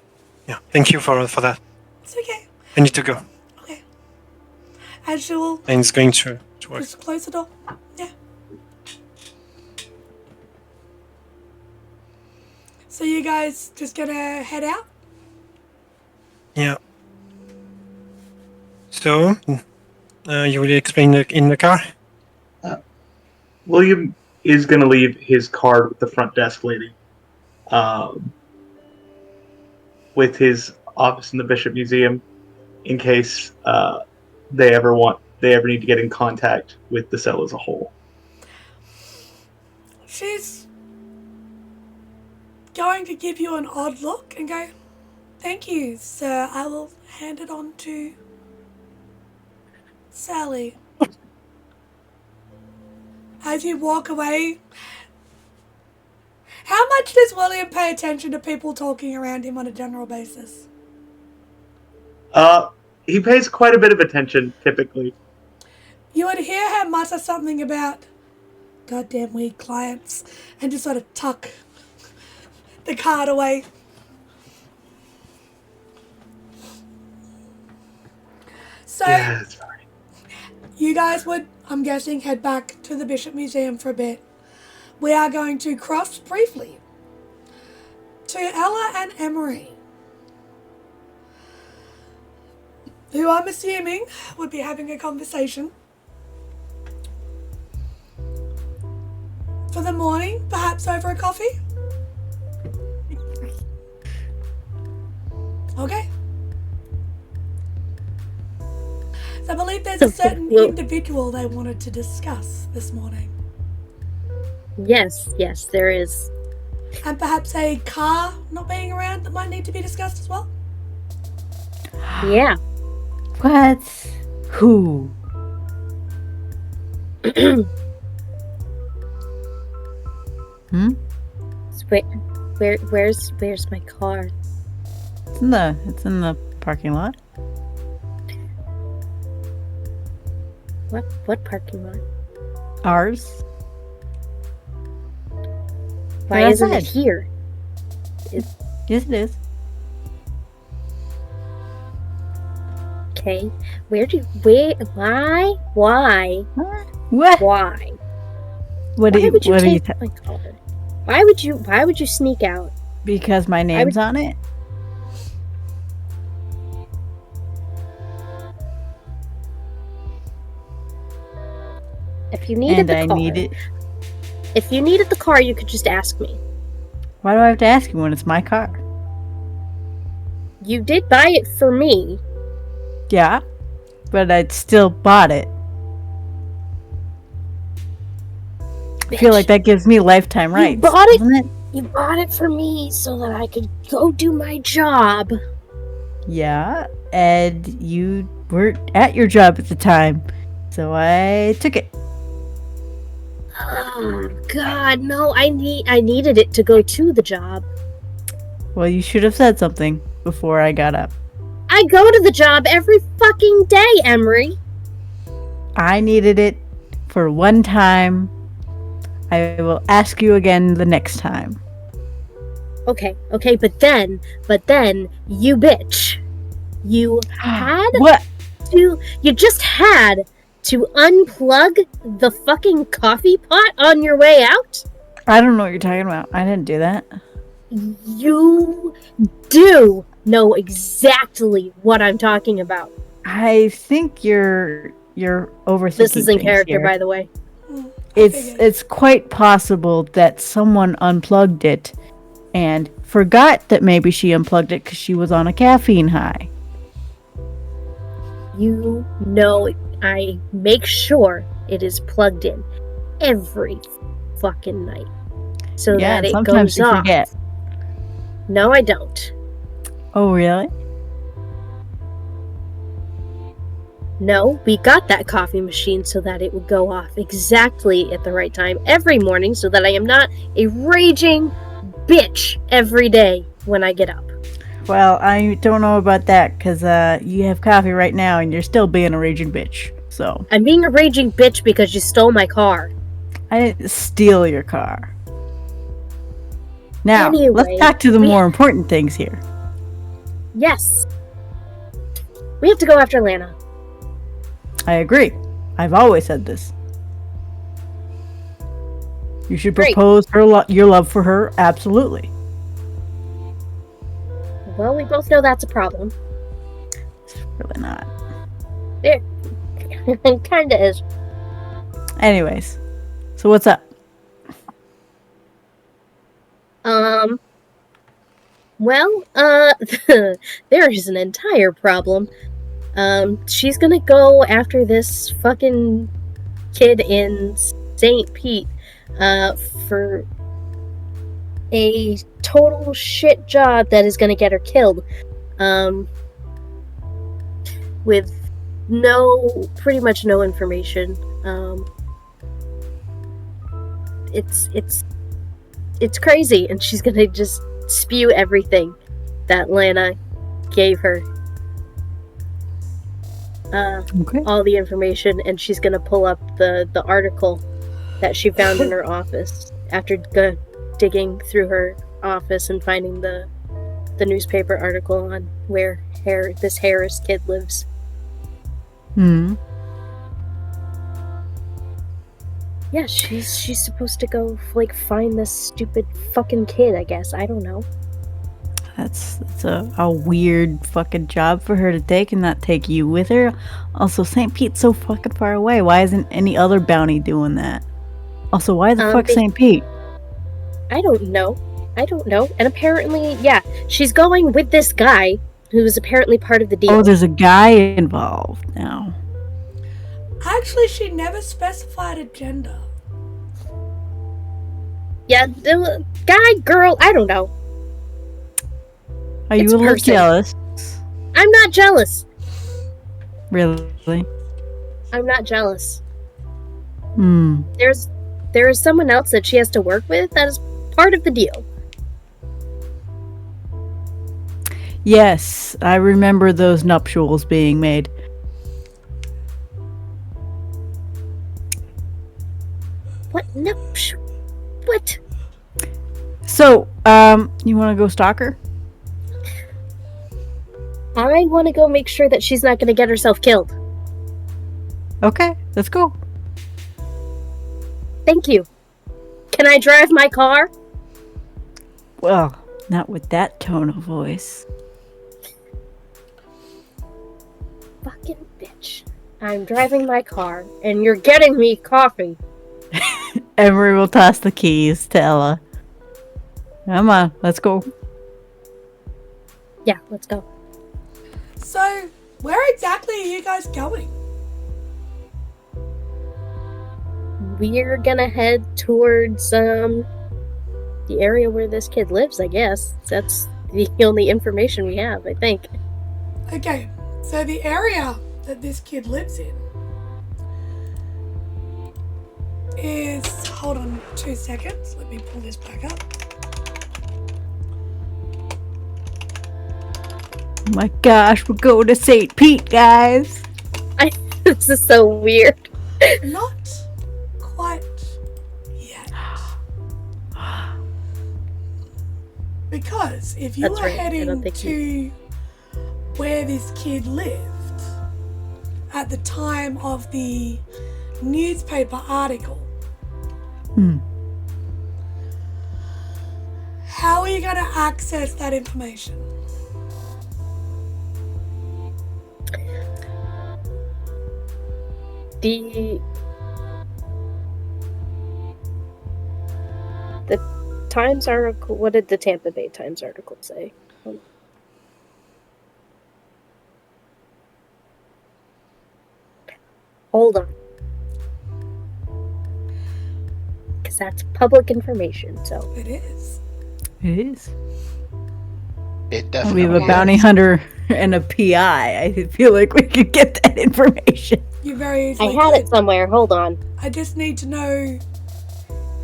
Thank you for that. It's okay. I need to go. Okay. As usual. And it's going to work. Just close the door. Yeah. So you guys just gonna head out? Yeah. So, you will explain in the car? William is going to leave his card with the front desk lady. With his office in the Bishop Museum, in case they ever need to get in contact with the cell as a whole. She's going to give you an odd look and go, thank you, sir. I will hand it on to Sally. As you walk away, how much does William pay attention to people talking around him on a general basis? He pays quite a bit of attention, typically. You would hear her mutter something about goddamn weird clients and just sort of tuck the card away. So, Yeah, that's fine. you guys would, I'm guessing, head back to the Bishop Museum for a bit. We are going to cross briefly to Ella and Emory, who I'm assuming would be having a conversation for the morning, perhaps over a coffee? Okay. So I believe there's a certain individual they wanted to discuss this morning. Yes, there is. And perhaps a car not being around that might need to be discussed as well? Yeah. What? Who? Where's my car? It's in the parking lot. What parking lot? Ours. Why Right isn't it outside. here? Yes, it is. Okay. Why? What? Why? What Why do you? would you What do you? take my car? Why would you sneak out? Because my name's on it. If you needed And the I car, need it. if you needed the car, you could just ask me. Why do I have to ask you when it's my car? You did buy it for me. Yeah, but I still bought it. I feel Bitch. like that gives me lifetime rights. bought it? doesn't it? You bought it for me so that I could go do my job. Yeah, and you weren't at your job at the time, so I took it. Oh God, no! I needed it to go to the job. Well, you should have said something before I got up. I go to the job every fucking day, Emory. I needed it for one time. I will ask you again the next time. Okay, but then, you bitch. You had What? you just had to unplug the fucking coffee pot on your way out? I don't know what you're talking about. I didn't do that. You do know exactly what I'm talking about. I think you're overthinking. This is in things character, here. by the way. It's quite possible that someone unplugged it and forgot that maybe she unplugged it because she was on a caffeine high. You know I make sure it is plugged in every fucking night. So Yeah, that it sometimes goes you off. forget. No, I don't. Oh, really? No, we got that coffee machine so that it would go off exactly at the right time every morning so that I am not a raging bitch every day when I get up. Well, I don't know about that because you have coffee right now and you're still being a raging bitch. So I'm being a raging bitch because you stole my car. I didn't steal your car. Now, Anyway, let's talk to the more important things here. Yes. We have to go after Lana. I agree. I've always said this. You should Great. propose your love for her, absolutely. Well, we both know that's a problem. It's really not. It kinda is. Anyways, so what's up? Well, there is an entire problem. She's gonna go after this fucking kid in St. Pete, for a total shit job that is gonna get her killed. With pretty much no information. It's it's crazy, and she's gonna just spew everything that Lana gave her. Okay. All the information, and she's gonna pull up the article that she found in her office after digging through her office and finding the newspaper article on where this Harris kid lives. Hmm. Yeah, she's supposed to go like find this stupid fucking kid, I guess. I don't know. That's a weird fucking job for her to take and not take you with her. Also, St. Pete's so fucking far away. Why isn't any other bounty doing that? Also, why the fuck St. Pete? I don't know. And apparently, yeah, she's going with this guy who's apparently part of the deal. Oh, there's a guy involved now. Actually, she never specified a gender. Yeah, the guy, girl, I don't know. Are you a little jealous? I'm not jealous. Really? I'm not jealous. Hmm. There is someone else that she has to work with that is part of the deal. Yes, I remember those nuptials being made. What nuptial? What? So, you want to go stalk her? I want to go make sure that she's not going to get herself killed. Okay, let's go. Thank you. Can I drive my car? Well, not with that tone of voice. Fucking bitch. I'm driving my car, and you're getting me coffee. Emery will toss the keys to Ella. Come on, let's go. Yeah, let's go. So, where exactly are you guys going? We're gonna head towards, the area where this kid lives, I guess. That's the only information we have, I think. Okay, so the area that this kid lives in is... Hold on 2 seconds. Let me pull this back up. Oh my gosh, we're going to St. Pete, guys. This is so weird. Not quite yet. Because if you That's were right, I don't heading think to where this kid lived at the time of the newspaper article, how are you going to access that information? The Times article, what did the Tampa Bay Times article say? Hold on. Because that's public information, so. It is. It is. It We definitely have a bounty is. hunter and a PI. I feel like we could get that information. You very I easily had could. it somewhere, hold on. I just need to know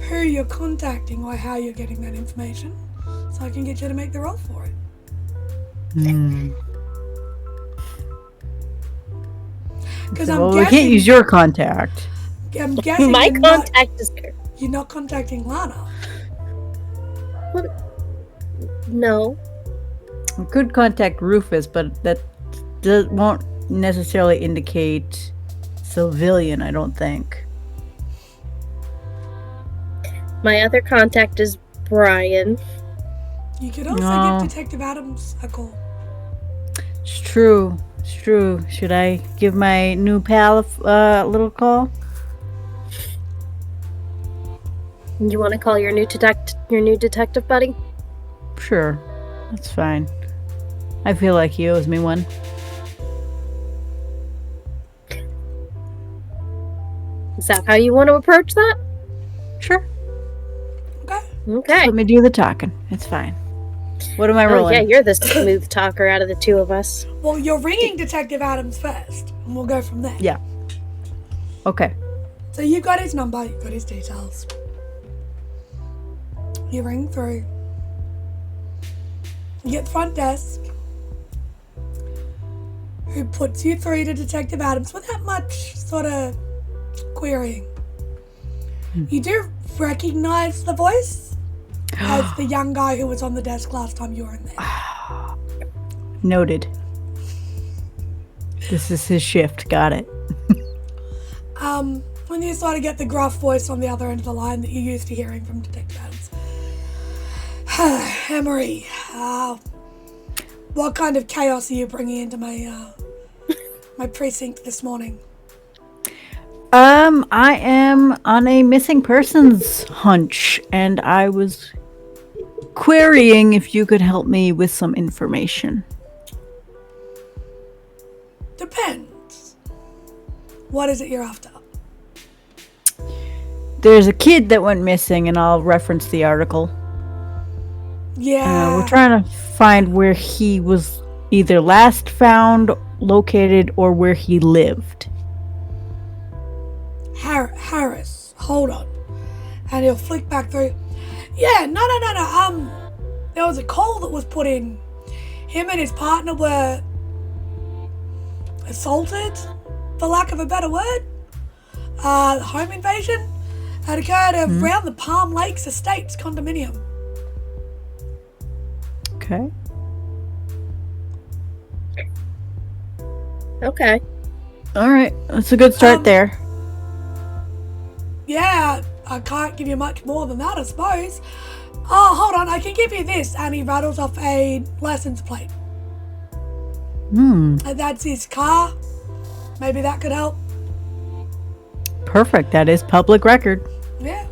who you're contacting or how you're getting that information so I can get you to make the roll for it. Because I'm Well, we guessing... can't use your contact. I'm guessing My you're not- contact is Kurt. You're not contacting Lana. No. We could contact Rufus, but that won't necessarily indicate civilian, I don't think. My other contact is Brian. You could also No. give Detective Adams a call. It's true. It's true. Should I give my new pal a little call? You want to call your new detective buddy? Sure. That's fine. I feel like he owes me one. Is that how you want to approach that? Sure. Okay. Okay. Let me do the talking. It's fine. What am I Oh rolling? yeah, you're the smooth talker out of the two of us. Well, you're ringing Detective Adams first, and we'll go from there. Yeah. Okay. So you've got his number, you've got his details. You ring through. You get the front desk, who puts you through to Detective Adams without much sort of querying. You do recognize the voice as the young guy who was on the desk last time you were in there. Noted. This is his shift. Got it. When you sort of get the gruff voice on the other end of the line that you're used to hearing from Detective Adams. Emory, what kind of chaos are you bringing into my precinct this morning? I am on a missing persons hunch, and I was querying if you could help me with some information. Depends. What is it you're after? There's a kid that went missing, and I'll reference the article. Yeah. We're trying to find where he was either last found, located, or where he lived. Harris, hold on. And he'll flick back through. Yeah, no. There was a call that was put in. Him and his partner were assaulted, for lack of a better word. The home invasion had occurred around the Palm Lakes Estates condominium. Okay. Okay. All right. That's a good start there. Yeah, I can't give you much more than that, I suppose. Oh, hold on, I can give you this. And he rattles off a license plate. And that's his car. Maybe that could help. Perfect. That is public record. Yeah.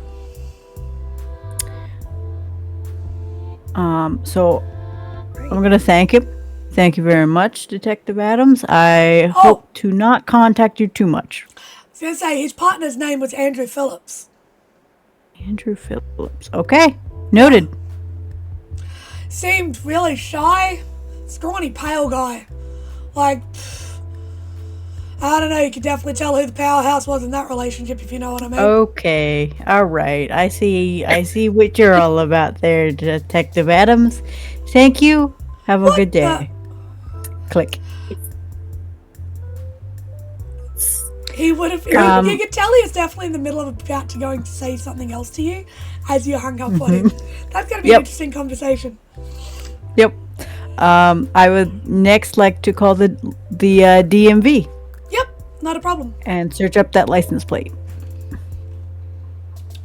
So I'm going to thank him. Thank you very much, Detective Adams. I hope to not contact you too much. I was going to say, his partner's name was Andrew Phillips. Andrew Phillips. Okay. Noted. Seemed really shy. Scrawny, pale guy. Like, I don't know, you could definitely tell who the powerhouse was in that relationship, if you know what I mean. Okay. All right. I see what you're all about there, Detective Adams. Thank you. Have a good day. Click. He would have. You could tell he was definitely in the middle of about to going to say something else to you as you hung up on him. That's going to be an interesting conversation. Yep. I would next like to call the DMV. Yep, not a problem. And search up that license plate.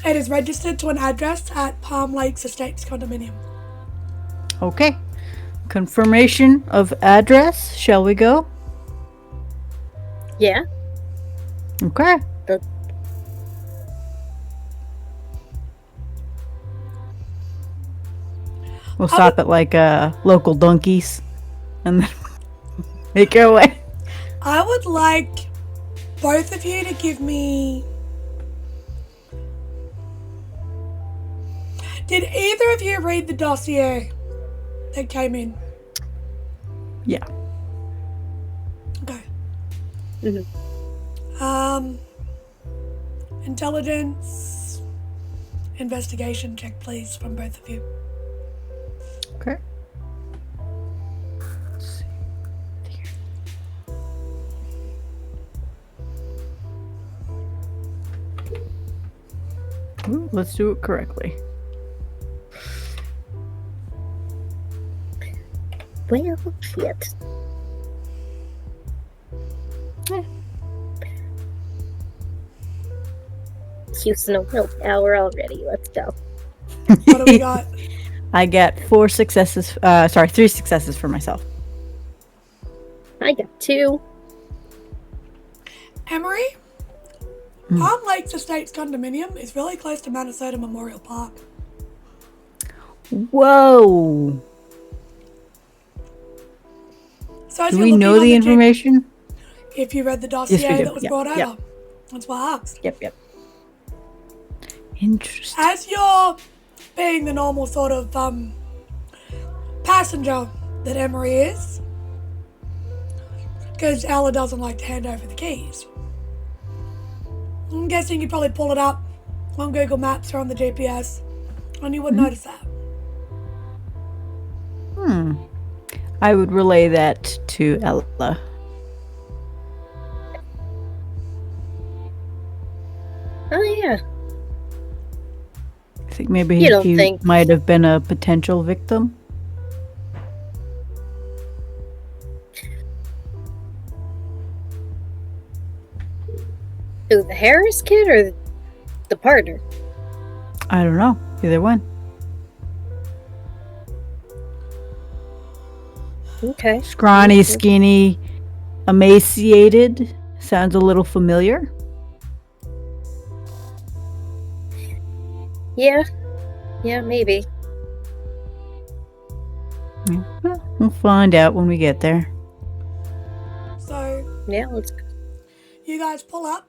It is registered to an address at Palm Lakes Estates condominium. Okay. Confirmation of address. Shall we go? Yeah. Okay. We'll stop at like local donkeys and then make our way. I would like both of you to give me... Did either of you read the dossier that came in? Yeah. Okay. Mm-hmm. Intelligence investigation check, please, from both of you. Okay. Let's see. Ooh, let's do it correctly. Well, shit. Using a willpower already. Let's go. What do we got? I got 3 successes for myself. I got 2. Emory? Palm Lakes Estates condominium is really close to Minnesota Memorial Park. Whoa. So do we know the information? If you read the dossier that was brought over. Yep. That's why I asked. Yep. Interesting. As you're being the normal sort of passenger that Emory is, because Ella doesn't like to hand over the keys, I'm guessing you probably pull it up on Google Maps or on the GPS And you would notice that. I would relay that to Ella. Oh yeah. I think maybe You don't he think- might have been a potential victim. Who, the Harris kid or the partner? I don't know. Either one. Okay. Scrawny, skinny, emaciated. Sounds a little familiar. Yeah. Yeah, maybe. Well, we'll find out when we get there. So Yeah, let's go. you guys pull up.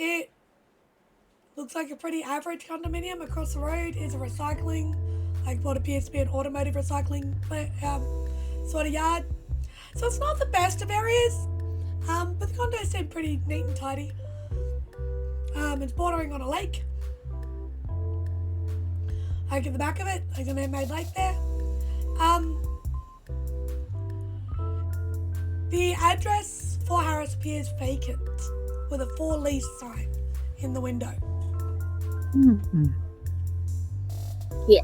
It looks like a pretty average condominium. Across the road is a recycling, like what appears to be an automotive recycling sort of yard. So it's not the best of areas, but the condos seem pretty neat and tidy. It's bordering on a lake. Like at the back of it, there's a man-made lake there. The address for Harris appears vacant, with a for lease sign in the window. Yeah.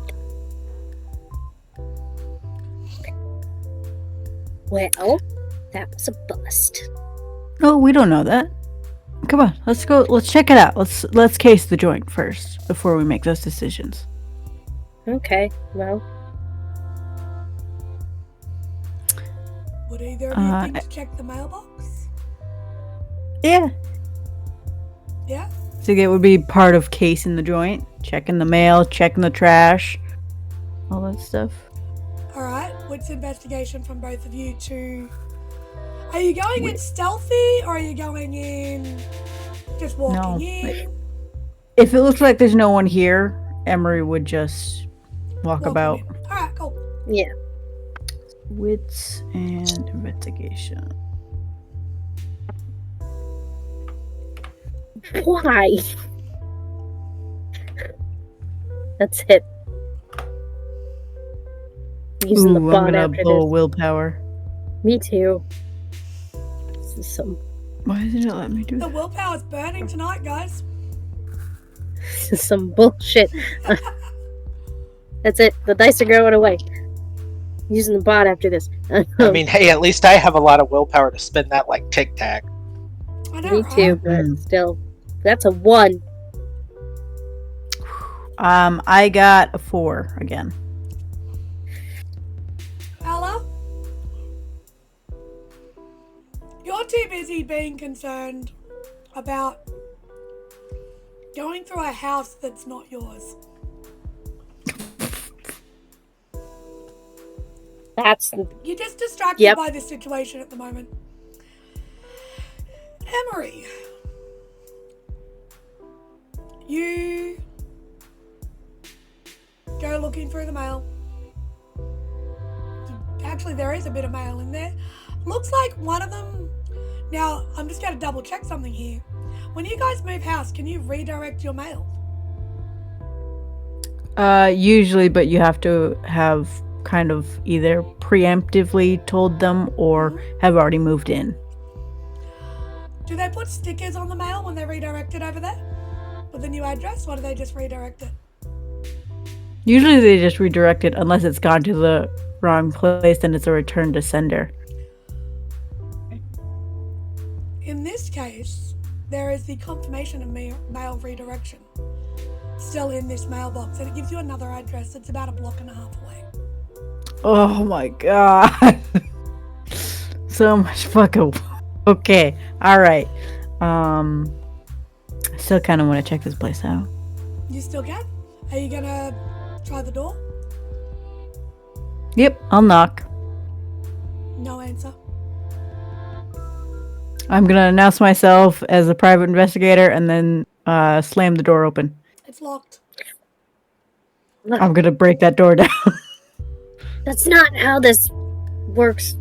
Well, that was a bust. Oh, we don't know that. Come on, let's go. Let's check it out. Let's case the joint first before we make those decisions. Okay, well. Would either of you think to check the mailbox? Yeah. Yeah? So it would be part of casing the joint, checking the mail, checking the trash, all that stuff. Alright, what's investigation from both of you to... Are you going in stealthy, or are you going in just walking in? If it looks like there's no one here, Emory would just walk about. Alright, cool. Yeah. Wits and investigation. Why? That's it. Using the Ooh, bot I'm gonna after blow a this. willpower. Me too. This is some. Why did it not let me do The that? willpower's burning tonight, guys. This is some bullshit. That's it. The dice are going away. Using the bot after this. I mean, hey, at least I have a lot of willpower to spend that like Tic Tac. I know, Me right? too, but still, that's a 1. I got a 4 again. Ella? You're too busy being concerned about going through a house that's not yours. That's You're just distracted Yep. by this situation at the moment. Emory, you go looking through the mail. Actually, there is a bit of mail in there. Looks like one of them... Now, I'm just going to double check something here. When you guys move house, can you redirect your mail? Usually, but you have to have kind of either preemptively told them or have already moved in. Do they put stickers on the mail when they redirect it over there? With the new address, or do they just redirect it? Usually they just redirect it unless it's gone to the wrong place, then it's a return to sender. In this case, there is the confirmation of mail redirection still in this mailbox, and it gives you another address that's about a block and a half away. Oh my god. So much fucking... Okay, alright. Still kind of want to check this place out. You still can? Are you gonna try the door? Yep, I'll knock. No answer. I'm gonna announce myself as a private investigator and then slam the door open. It's locked. I'm gonna break that door down. That's not how this works.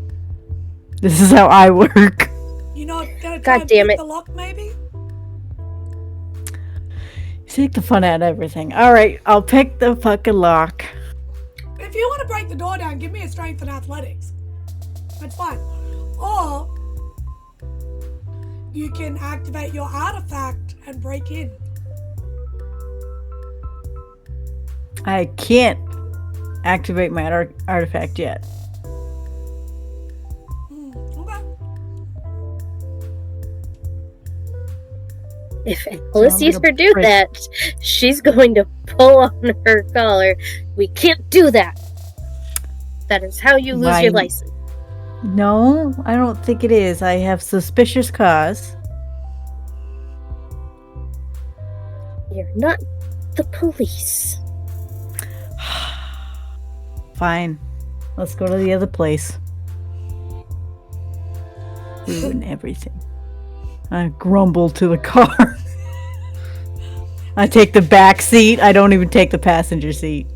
This is how I work. You're not gonna try God and damn pick it. the lock, maybe? Take the fun out of everything. Alright, I'll pick the fucking lock. If you want to break the door down, give me a strength and athletics. That's fine. Or you can activate your artifact and break in. I can't activate my artifact yet. Okay. If Alice sees her do that, she's going to pull on her collar. We can't do that. That is how you lose your license. No, I don't think it is. I have suspicious cause. You're not the police. Fine. Let's go to the other place. Ruin everything. I grumble to the car. I take the back seat. I don't even take the passenger seat.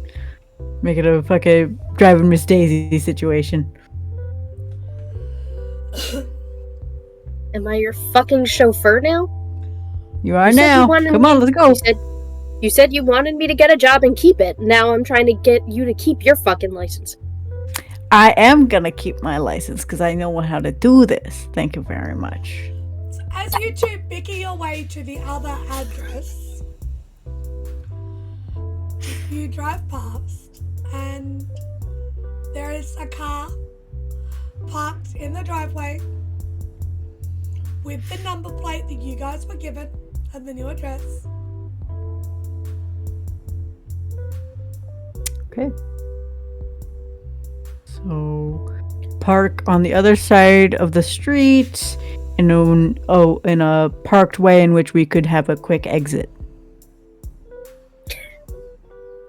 Make it a fucking driving Miss Daisy situation. Am I your fucking chauffeur now? You are now. Come on, let's go. You said you wanted me to get a job and keep it. Now I'm trying to get you to keep your fucking license. I am gonna keep my license because I know how to do this. Thank you very much. So as you two bicker your way to the other address, you drive past and there is a car parked in the driveway with the number plate that you guys were given and the new address. Okay. So, park on the other side of the street in a parked way in which we could have a quick exit.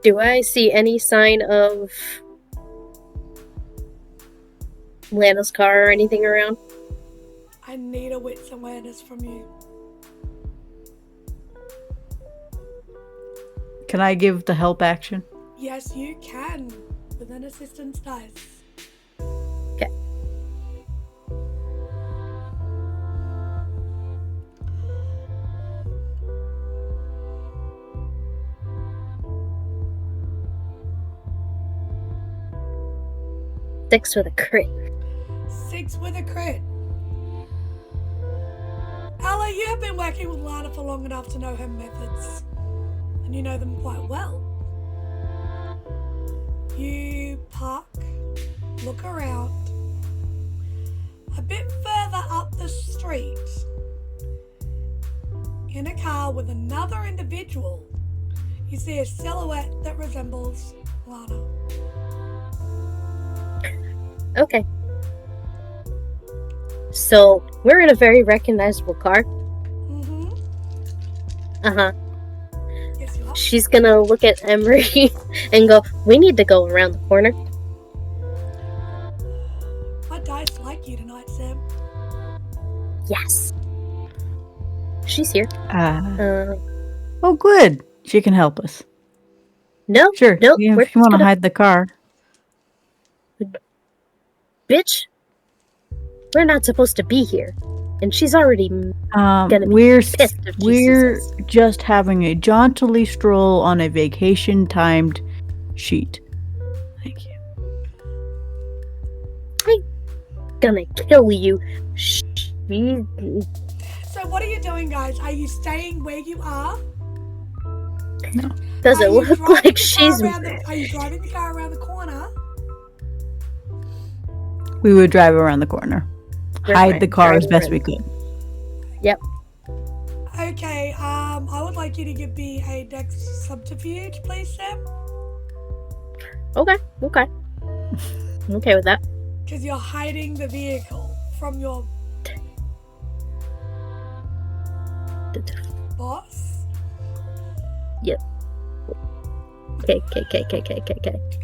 Do I see any sign of Lana's car or anything around? I need a wits awareness from you. Can I give the help action? Yes, you can, with an assistance dice. Okay. Six with a crit. 6 with a crit. Ella, you have been working with Lana for long enough to know her methods, and you know them quite well. You park, look around. A bit further up the street, in a car with another individual, you see a silhouette that resembles Lana. Okay. So, we're in a very recognizable car. Mm-hmm. Uh-huh. Yes, you are. She's gonna look at Emery and go, we need to go around the corner. My dice like you tonight, Sam. Yes. She's here. Oh, good. She can help us. No, Sure. no, If we're you want to gonna- hide the car. Bitch. We're not supposed to be here. And she's already gonna be We're pissed if she we're sees us. just having a jauntily stroll on a vacation-timed sheet. Thank you. Gonna kill you. Shh. So what are you doing, guys? Are you staying where you are? Does Are it you look driving like the car she's... Are you driving the car around the corner? We would drive around the corner. We're Hide fine. the car as Drive best around. we could. Yep. Okay, I would like you to give me a dex subterfuge, please, Sam. Okay. I'm okay with that. Because you're hiding the vehicle from your boss. Yep. Okay.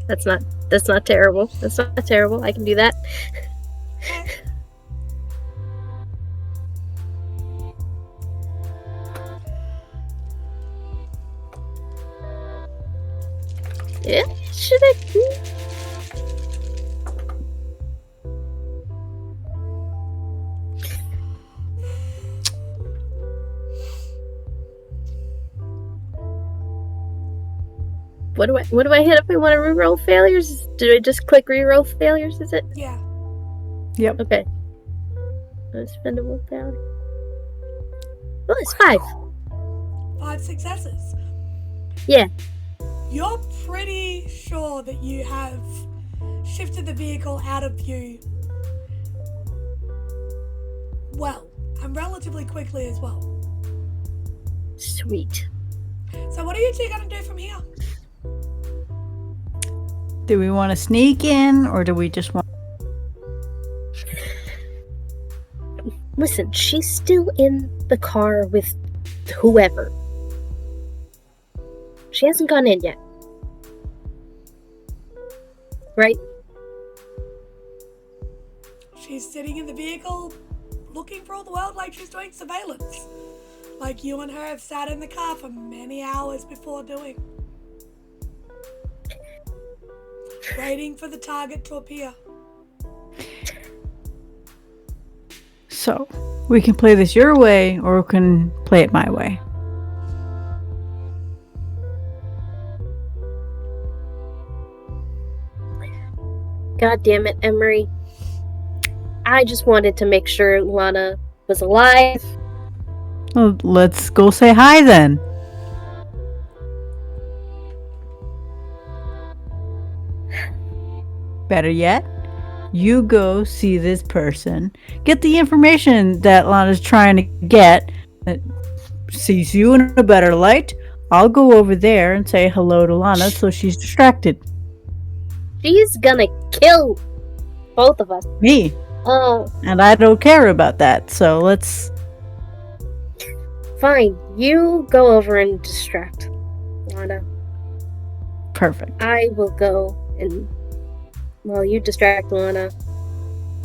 That's not terrible. That's not terrible. I can do that. Okay. Yeah. Should I? What do I hit if I want to reroll failures? Do I just click reroll failures? Is it? Yeah. Yep. Okay. Unspendable failure. Well, it's 5. 5 successes. Yeah. You're pretty sure that you have shifted the vehicle out of view well, and relatively quickly as well. Sweet. So what are you two going to do from here? Do we want to sneak in, or do we just want... Listen, she's still in the car with whoever. She hasn't gone in yet. Right? She's sitting in the vehicle looking for all the world like she's doing surveillance. Like you and her have sat in the car for many hours before doing. Waiting for the target to appear. So, we can play this your way, or we can play it my way. God damn it, Emory. I just wanted to make sure Lana was alive. Well, let's go say hi then. Better yet, you go see this person, get the information that Lana's trying to get, that sees you in a better light. I'll go over there and say hello to Lana so she's distracted. She's gonna kill both of us. Me. And I don't care about that, so let's... Fine, you go over and distract Lana. Perfect. I will go and... While you distract Lana,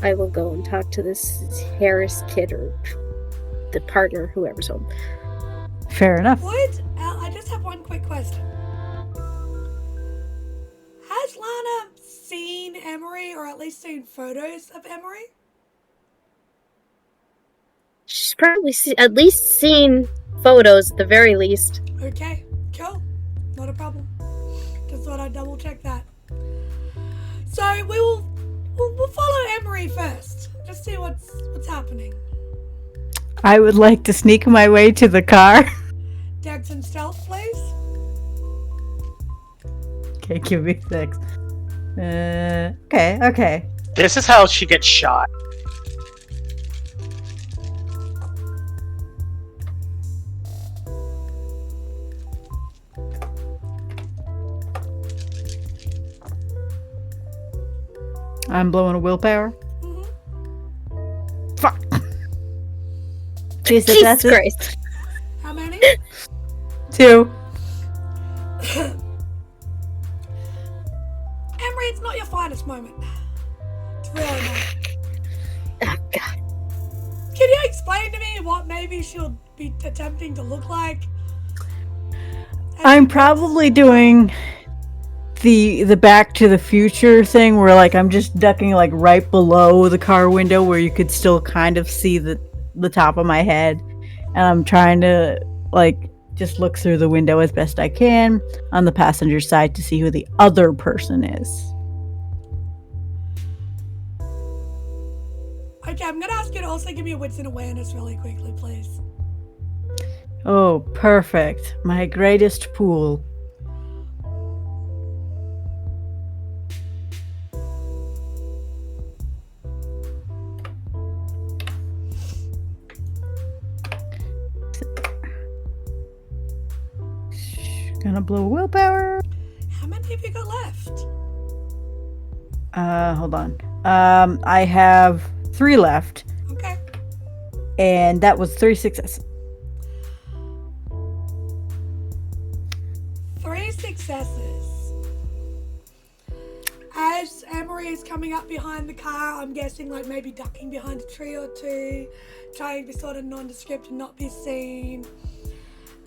I will go and talk to this Harris kid or the partner, whoever's home. Fair enough. I just have one quick question. Has Lana seen Emory, or at least seen photos of Emory? She's probably at least seen photos, at the very least. Okay, cool. Not a problem. Just thought I'd double check that. So we'll follow Emory first. Just see what's happening. I would like to sneak my way to the car. Dex and stealth, please. Okay, give me 6. Okay. This is how she gets shot. I'm blowing a willpower. Mm-hmm. Fuck. Jesus Christ. How many? 2. Emory, it's not your finest moment. It's really not. Oh, God. Can you explain to me what maybe she'll be attempting to look like? I'm probably doing the Back to the Future thing where like I'm just ducking like right below the car window where you could still kind of see the top of my head, and I'm trying to like just look through the window as best I can on the passenger side to see who the other person is. Okay, I'm gonna ask you to also give me a wits and awareness really quickly, please. Oh, perfect. My greatest pool. Gonna blow willpower. How many have you got left? Hold on. I have 3 left. Okay. And that was 3 successes. 3 successes. As Emory is coming up behind the car, I'm guessing like maybe ducking behind a tree or two, trying to be sort of nondescript and not be seen.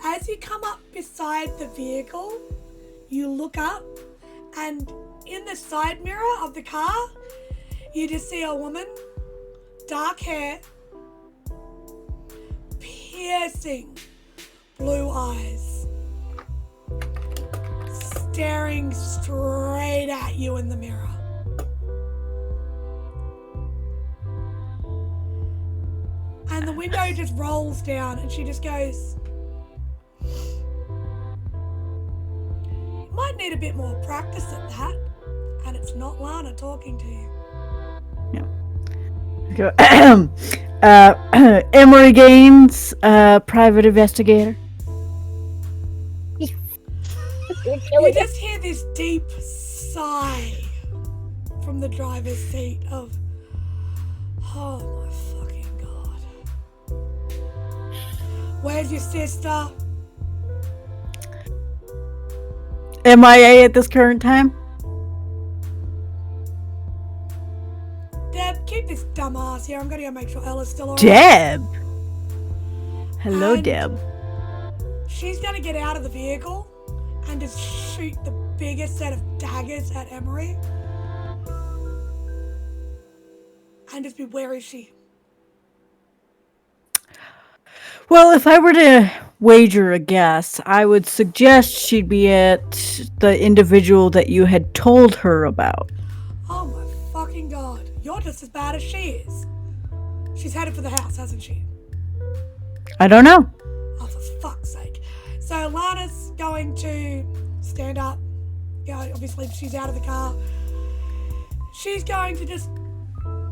As you come up beside the vehicle, you look up, and in the side mirror of the car, you just see a woman, dark hair, piercing blue eyes, staring straight at you in the mirror. And the window just rolls down and she just goes, "You might need a bit more practice at that." And it's not Lana talking to you. Emory Gaines, private investigator. You just hear this deep sigh from the driver's seat of, "Oh my fucking god. Where's your sister?" MIA at this current time? Deb, keep this dumbass here. I'm gonna go make sure Ella's still alright. Deb! Hello, And Deb. she's gonna get out of the vehicle and just shoot the biggest set of daggers at Emory. And just be, "Where is she?" Well, if I were to wager a guess, I would suggest she'd be at the individual that you had told her about. Oh my fucking god. You're just as bad as she is. She's headed for the house, hasn't she? I don't know. Oh, for fuck's sake. So Lana's going to stand up. You know, obviously she's out of the car. She's going to just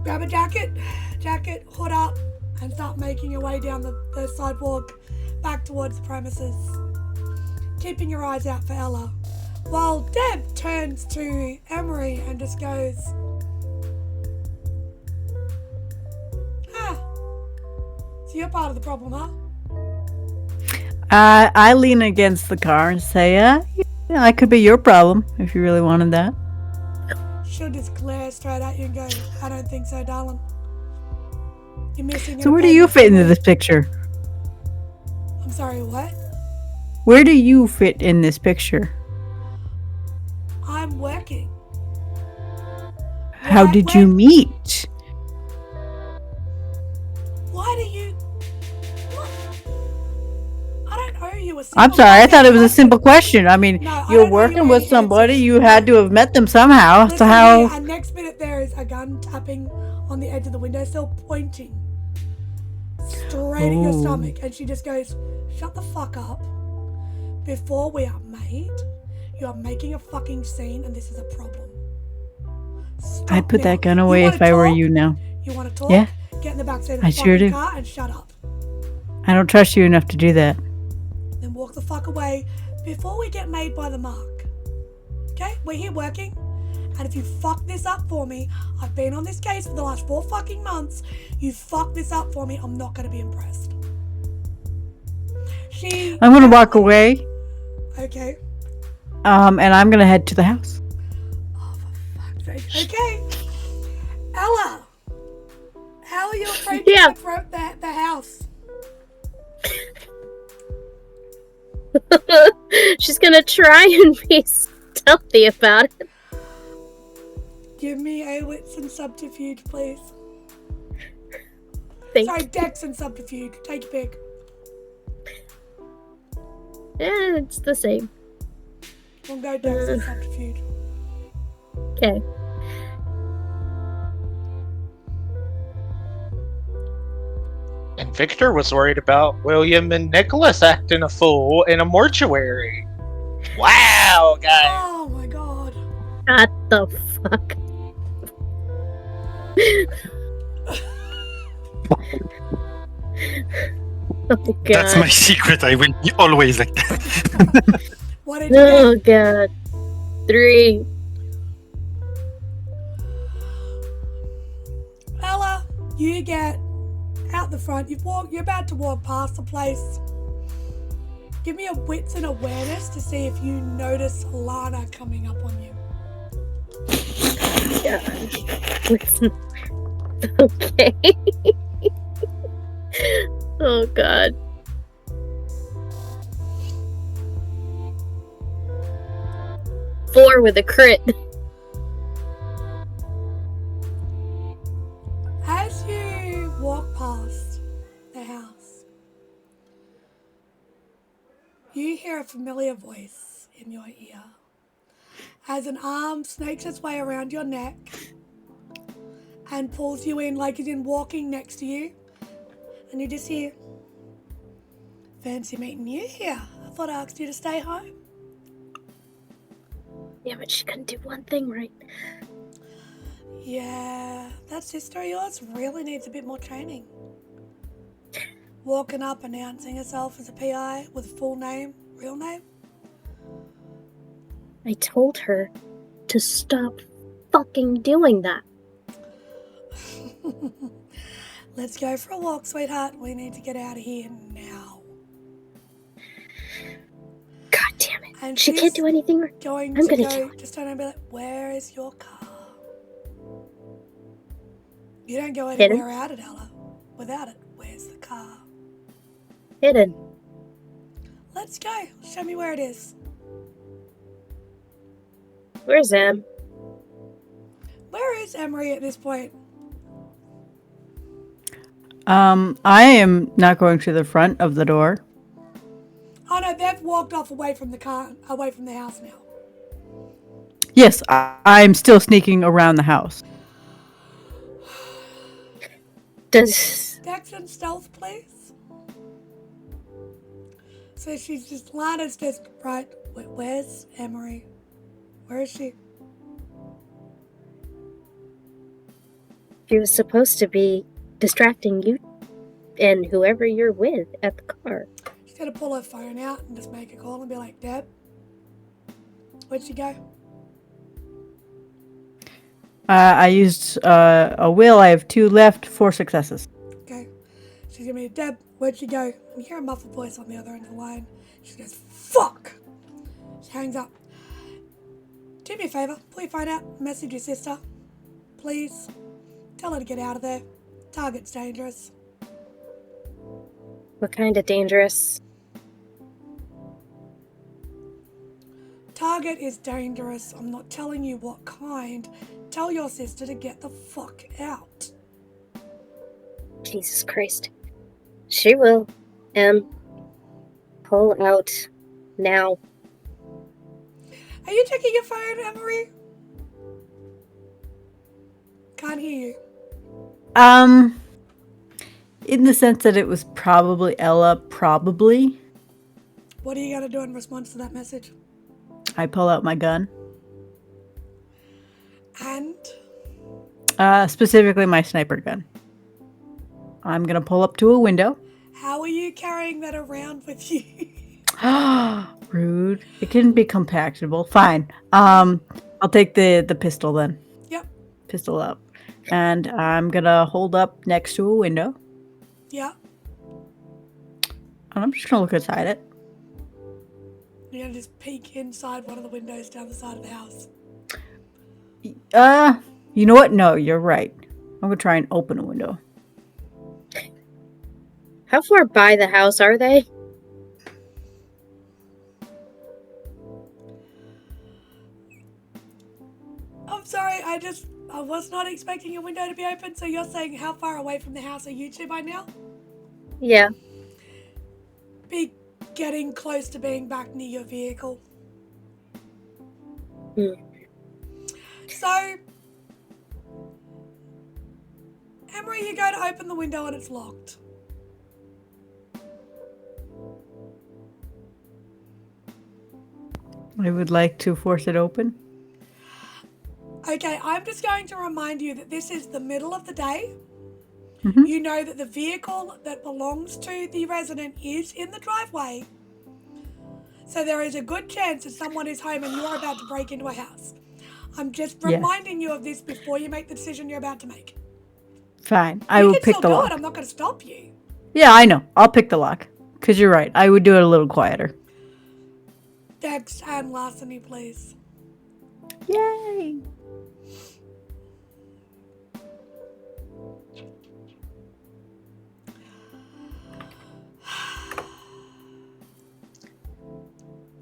grab a jacket, hood up, and start making her way down the sidewalk back towards the premises, keeping your eyes out for Ella. While Deb turns to Emory and just goes, "So you're part of the problem, huh?" I lean against the car and say, yeah, I could be your problem if you really wanted that. She'll just glare straight at you and go, "I don't think so, darling. You're missing." So where do you fit into this picture? I'm sorry, what? Where do you fit in this picture? I'm working. How did you meet? Why do you... What? I don't owe you a simple I'm sorry, I thought it was a question. simple question. I mean, No, I you're don't owe working you with any somebody, answers. you had to have met them somehow. Listen So how... here, and next minute there is a gun tapping on the edge of the windowsill, pointing straight at your stomach, and she just goes, "Shut the fuck up. Before we are made, you are making a fucking scene, and this is a problem. Stop I'd put now. that gun You away wanna if I were talk? you now. You want to talk? Yeah. Get in the back seat of I the sure fucking do. car and shut up. I don't trust you enough to do that. Then walk the fuck away before we get made by the mark. Okay? We're here working. And if you fuck this up for me, I've been on this case for the last 4 fucking months. You fuck this up for me, I'm not going to be impressed." I'm gonna walk away, Okay. and I'm gonna head to the house. Oh, for fuck's sake. Okay. Ella, how are you approaching Yeah. the house? She's gonna try and be stealthy about it. Give me a wits and subterfuge, please. Think. Dex and subterfuge. Take your pick. It's the same. We'll go Dex and subterfuge. Okay. And Victor was worried about William and Nicholas acting a fool in a mortuary. Wow, guys. Oh my god. What the fuck? Oh god. That's my secret. I will be always like that. What did you Oh get? god. 3. Ella, you get out the front. You're about to walk past the place. Give me a wits and awareness to see if you notice Lana coming up on you. Okay. Oh god. Four with a crit. As you walk past the house, you hear a familiar voice in your ear. as an arm snakes its way around your neck and pulls you in like it's in walking next to you. And you just hear, fancy meeting you here. I thought I asked you to stay home. Yeah, but she couldn't do one thing right. Yeah, that sister of yours really needs a bit more training. Walking up announcing herself as a PI with full name, real name. I told her to stop fucking doing that. Let's go for a walk, sweetheart. We need to get out of here now. God damn it. And She can't do anything right. I'm gonna go, kill her. just don't be like, where is your car? You don't go anywhere out it, Ella. Without it, where's the car? Hidden. Let's go. Show me where it is. Where's Em? Where is Emory at this point? I am not going to the front of the door. Oh no, they've walked off away from the car, away from the house now. Yes, I'm still sneaking around the house. Does... Dex and stealth, please. So she's just, Lana's just, right, where's Emory? Where is she? She was supposed to be distracting you and whoever you're with at the car. She's gonna pull her phone out and just make a call and be like, Deb, where'd she go? I used a will. I have 2 left, 4 successes. Okay. She's gonna be, Deb, where'd she go? You hear a muffled voice on the other end of the line. She goes, fuck! She hangs up. Do me a favour, pull your phone out, message your sister. Please. Tell her to get out of there. Target's dangerous. What kind of dangerous? Target is dangerous. I'm not telling you what kind. Tell your sister to get the fuck out. Jesus Christ. She will. Pull out now. Are you checking your phone, Emory? Can't hear you. In the sense that it was probably Ella, probably. What are you gonna do in response to that message? I pull out my gun. And? Specifically my sniper gun. I'm gonna pull up to a window. How are you carrying that around with you? Rude. It can be compactable. Fine. I'll take the pistol then. Yep. Pistol up. And I'm gonna hold up next to a window. Yeah. And I'm just gonna look inside it. You're gonna just peek inside one of the windows down the side of the house. You know what? No, you're right. I'm gonna try and open a window. How far by the house are they? I'm sorry, I was not expecting a window to be open, so you're saying how far away from the house are you two by now? Yeah. Be getting close to being back near your vehicle. So, Emory, you go to open the window and it's locked. I would like to force it open. Okay, I'm just going to remind you that this is the middle of the day. Mm-hmm. You know that the vehicle that belongs to the resident is in the driveway. So there is a good chance that someone is home and you are about to break into a house. I'm just reminding you of this before you make the decision you're about to make. Fine, I will pick the lock. I'm not going to stop you. Yeah, I know. I'll pick the lock. Because you're right. I would do it a little quieter. Dex and larceny, please. Yay!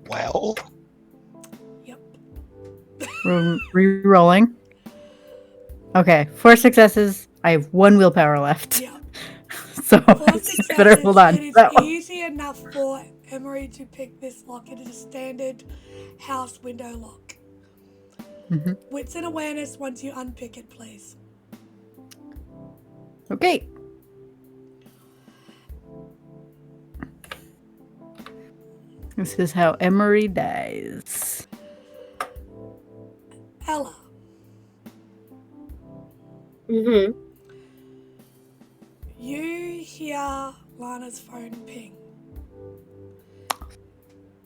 Well. Yep. Re-rolling. Okay, 4 successes. I have 1 willpower left. Yeah. So I better hold on. It is easy enough for Emory to pick this lock. It is a standard house window lock. Wits and awareness once you unpick it, please. Okay. This is how Emory dies. Ella. Mm-hmm. You hear Lana's phone ping.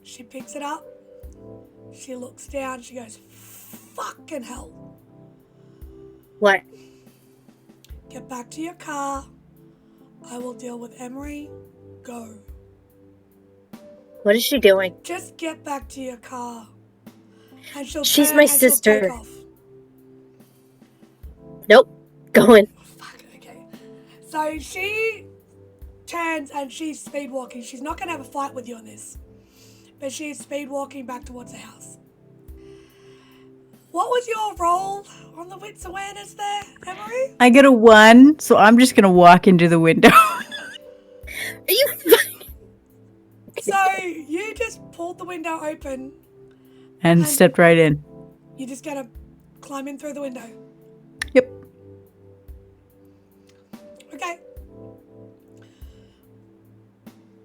She picks it up. She looks down. She goes, fucking hell. What? Get back to your car. I will deal with Emory. Go. What is she doing? Just get back to your car. And she'll She's turn my and she'll sister. take off. Nope. Going. Fuck, okay. So she turns and she's speed walking. She's not going to have a fight with you on this. But she's speed walking back towards the house. What was your role on the wits awareness there, Emory? I get a 1, so I'm just gonna walk into the window. Are you? So you just pulled the window open. and stepped right in. You just gotta climb in through the window. Yep. Okay.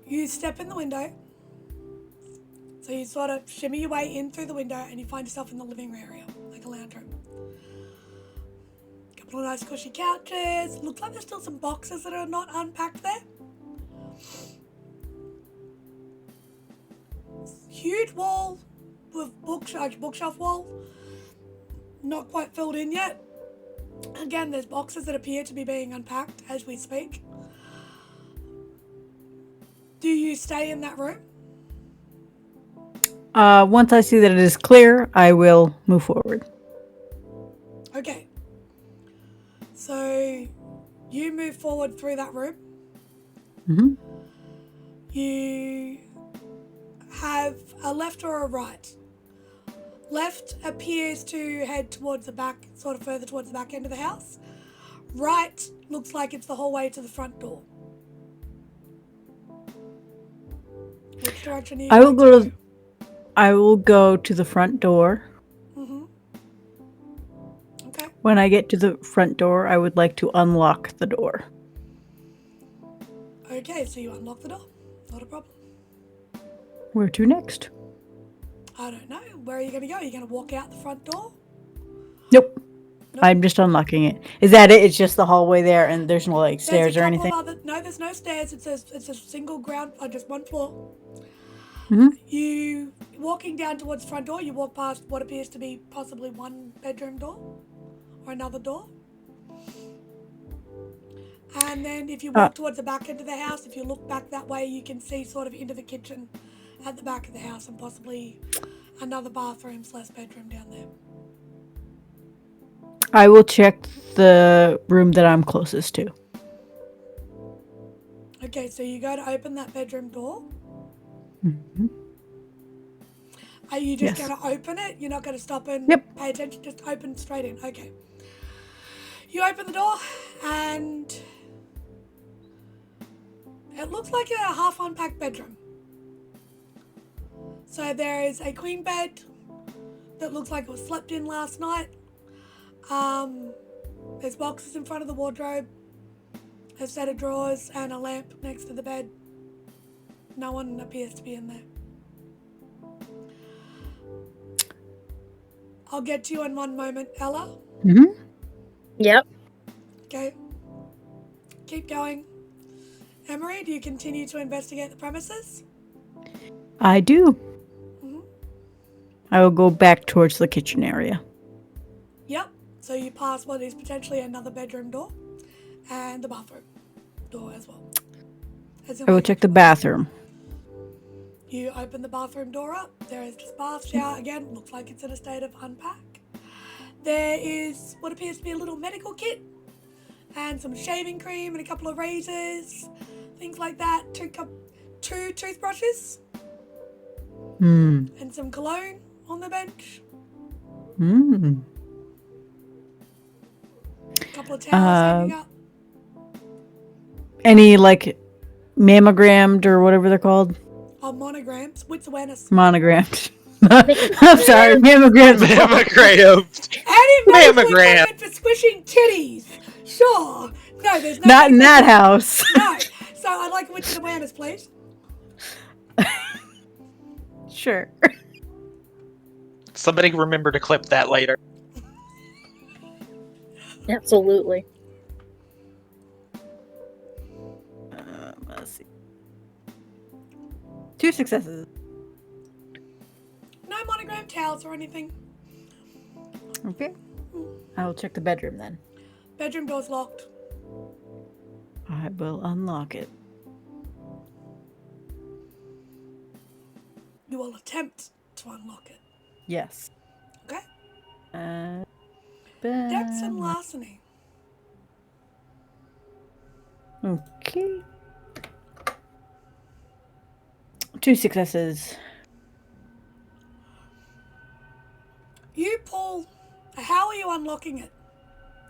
You step in the window. So you sort of shimmy your way in through the window and you find yourself in the living room area, like a lounge room. Couple of nice cushy couches. Looks like there's still some boxes that are not unpacked there. Huge wall with bookshelf wall. Not quite filled in yet. Again, there's boxes that appear to be being unpacked as we speak. Do you stay in that room? Once I see that it is clear, I will move forward. Okay. So you move forward through that room. Mm-hmm. You have a left or a right. Left appears to head towards the back, sort of further towards the back end of the house. Right looks like it's the hallway to the front door. Which direction are you I will going go to. I will go to the front door. Mm-hmm. Okay. When I get to the front door, I would like to unlock the door. Okay, so you unlock the door. Not a problem. Where to next? I don't know. Where are you going to go? Are you going to walk out the front door? Nope. I'm just unlocking it. Is that it? It's just the hallway there, and there's no like stairs or anything. No, there's no stairs. It's a single ground, just one floor. Mm-hmm. You walking down towards the front door. You walk past what appears to be possibly one bedroom door, or another door. And then if you walk towards the back end of the house, if you look back that way, you can see sort of into the kitchen at the back of the house, and possibly another bathroom / bedroom down there. I will check the room that I'm closest to. Okay, so you go to open that bedroom door. Mm-hmm. Are you just Yes. going to open it? You're not going to stop and pay attention? Just open straight in. Okay. You open the door and it looks like a half unpacked bedroom. So there is a queen bed that looks like it was slept in last night. There's boxes in front of the wardrobe, a set of drawers and a lamp next to the bed. No one appears to be in there. I'll get to you in one moment, Ella. Mm-hmm. Yep. Okay. Keep going. Emory, do you continue to investigate the premises? I do. Mm-hmm. I will go back towards the kitchen area. Yep. So you pass what is potentially another bedroom door and the bathroom door as well. I will check the bathroom. You open the bathroom door up. There is just bath, shower. Again, looks like it's in a state of unpack. There is what appears to be a little medical kit and some shaving cream and a couple of razors, things like that. Two toothbrushes and some cologne on the bench. A couple of towels hanging up. Any like mammogrammed or whatever they're called? Oh, monograms. Wits awareness. Monogrammed. I'm sorry, mammogram. Mammogram. Any medical Mammogram. equipment for squishing titties? Sure. No, there's no. Not in that house. No. So I'd like witches awareness, please. Sure. Somebody remember to clip that later. Absolutely. Let's see. 2 successes. No monogram towels or anything. Okay. I will check the bedroom then. Bedroom door's locked. I will unlock it. You will attempt to unlock it. Yes. Okay. Depths and larceny. Okay. 2 successes. You pull. How are you unlocking it?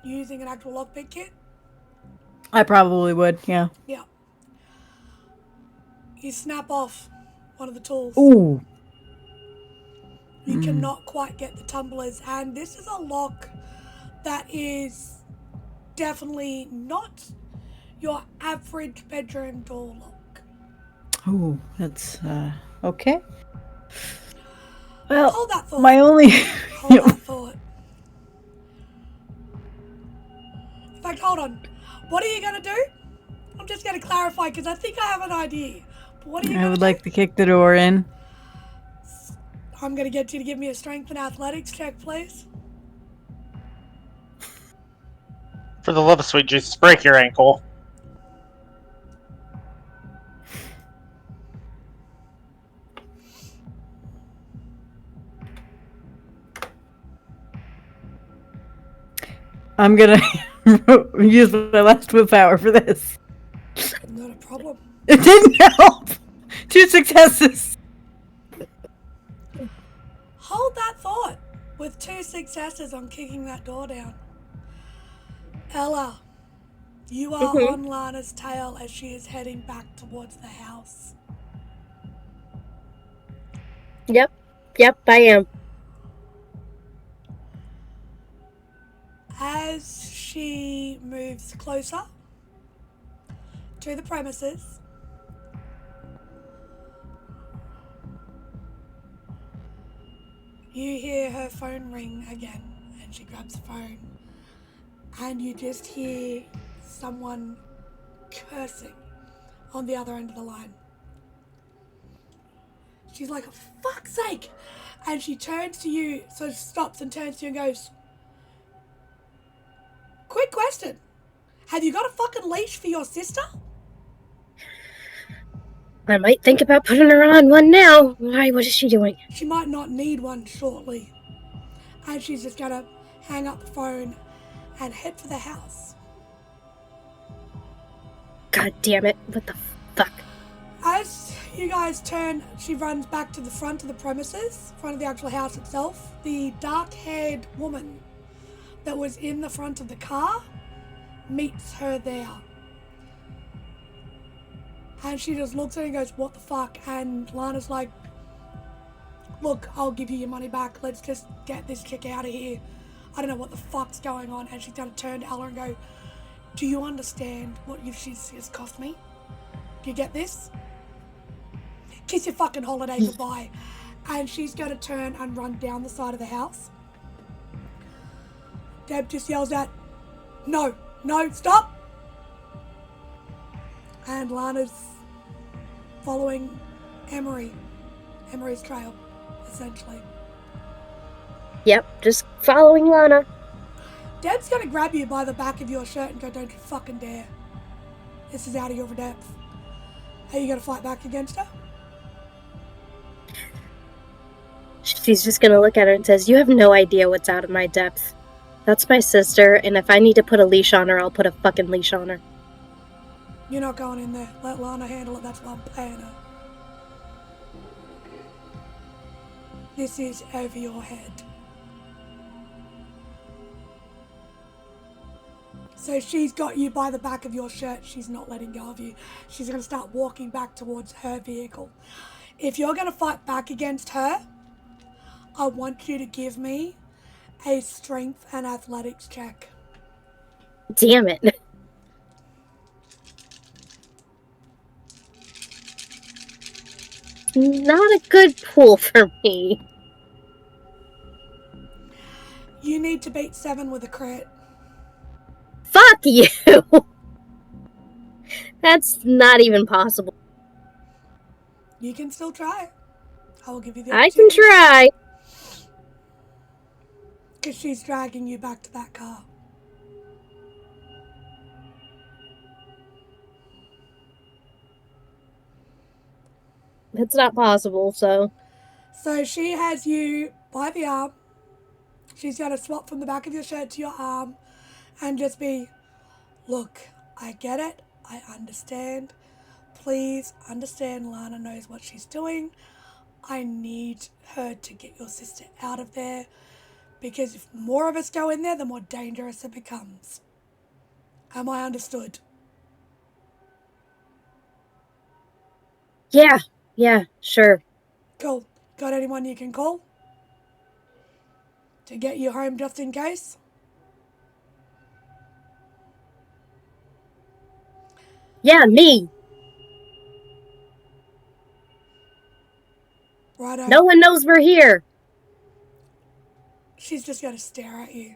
Using an actual lockpick kit? I probably would, yeah. Yeah. You snap off one of the tools. Ooh. You cannot quite get the tumblers, and this is a lock that is definitely not your average bedroom door lock. Ooh, that's, okay. Hold Well, that thought. my only... Hold that thought. In fact, hold on. What are you going to do? I'm just going to clarify because I think I have an idea. But what are you going to do? I would like to kick the door in. I'm going to get you to give me a strength and athletics check, please. For the love of sweet Jesus, break your ankle. I'm gonna use my last willpower for this. Not a problem. It didn't help! 2 successes! Hold that thought. With 2 successes on kicking that door down. Ella, you are on Lana's tail as she is heading back towards the house. Yep, I am. As she moves closer to the premises, you hear her phone ring again, and she grabs the phone, and you just hear someone cursing on the other end of the line. She's like, for fuck's sake! And she turns to you, so she stops and turns to you and goes, quick question. Have you got a fucking leash for your sister? I might think about putting her on one now. Why? What is she doing? She might not need one shortly. And she's just gonna hang up the phone and head for the house. God damn it. What the fuck? As you guys turn, she runs back to the front of the premises, front of the actual house itself. The dark-haired woman that was in the front of the car meets her there. And she just looks at her and goes, what the fuck? And Lana's like, look, I'll give you your money back. Let's just get this chick out of here. I don't know what the fuck's going on. And she's going to turn to Ella and go, do you understand what she's just cost me? Do you get this? Kiss your fucking holiday goodbye. And she's going to turn and run down the side of the house. Deb just yells out, no, stop! And Lana's following Emory's trail, essentially. Yep, just following Lana. Deb's gonna grab you by the back of your shirt and go, don't you fucking dare. This is out of your depth. Are you gonna fight back against her? She's just gonna look at her and says, you have no idea what's out of my depth. That's my sister, and if I need to put a leash on her, I'll put a fucking leash on her. You're not going in there. Let Lana handle it. That's why I'm paying her. This is over your head. So she's got you by the back of your shirt. She's not letting go of you. She's going to start walking back towards her vehicle. If you're going to fight back against her, I want you to give me a strength and athletics check. Damn it. Not a good pool for me. You need to beat 7 with a crit. Fuck you! That's not even possible. You can still try. I will give you the I opportunity. can try. Because she's dragging you back to that car. It's not possible, so... So she has you by the arm. She's going to swap from the back of your shirt to your arm and just be, look, I get it. I understand. Please understand Lana knows what she's doing. I need her to get your sister out of there because if more of us go in there, the more dangerous it becomes. Am I understood? Yeah, sure. Cool. Got anyone you can call to get you home just in case? Yeah, me. Righto. No one knows we're here. She's just going to stare at you.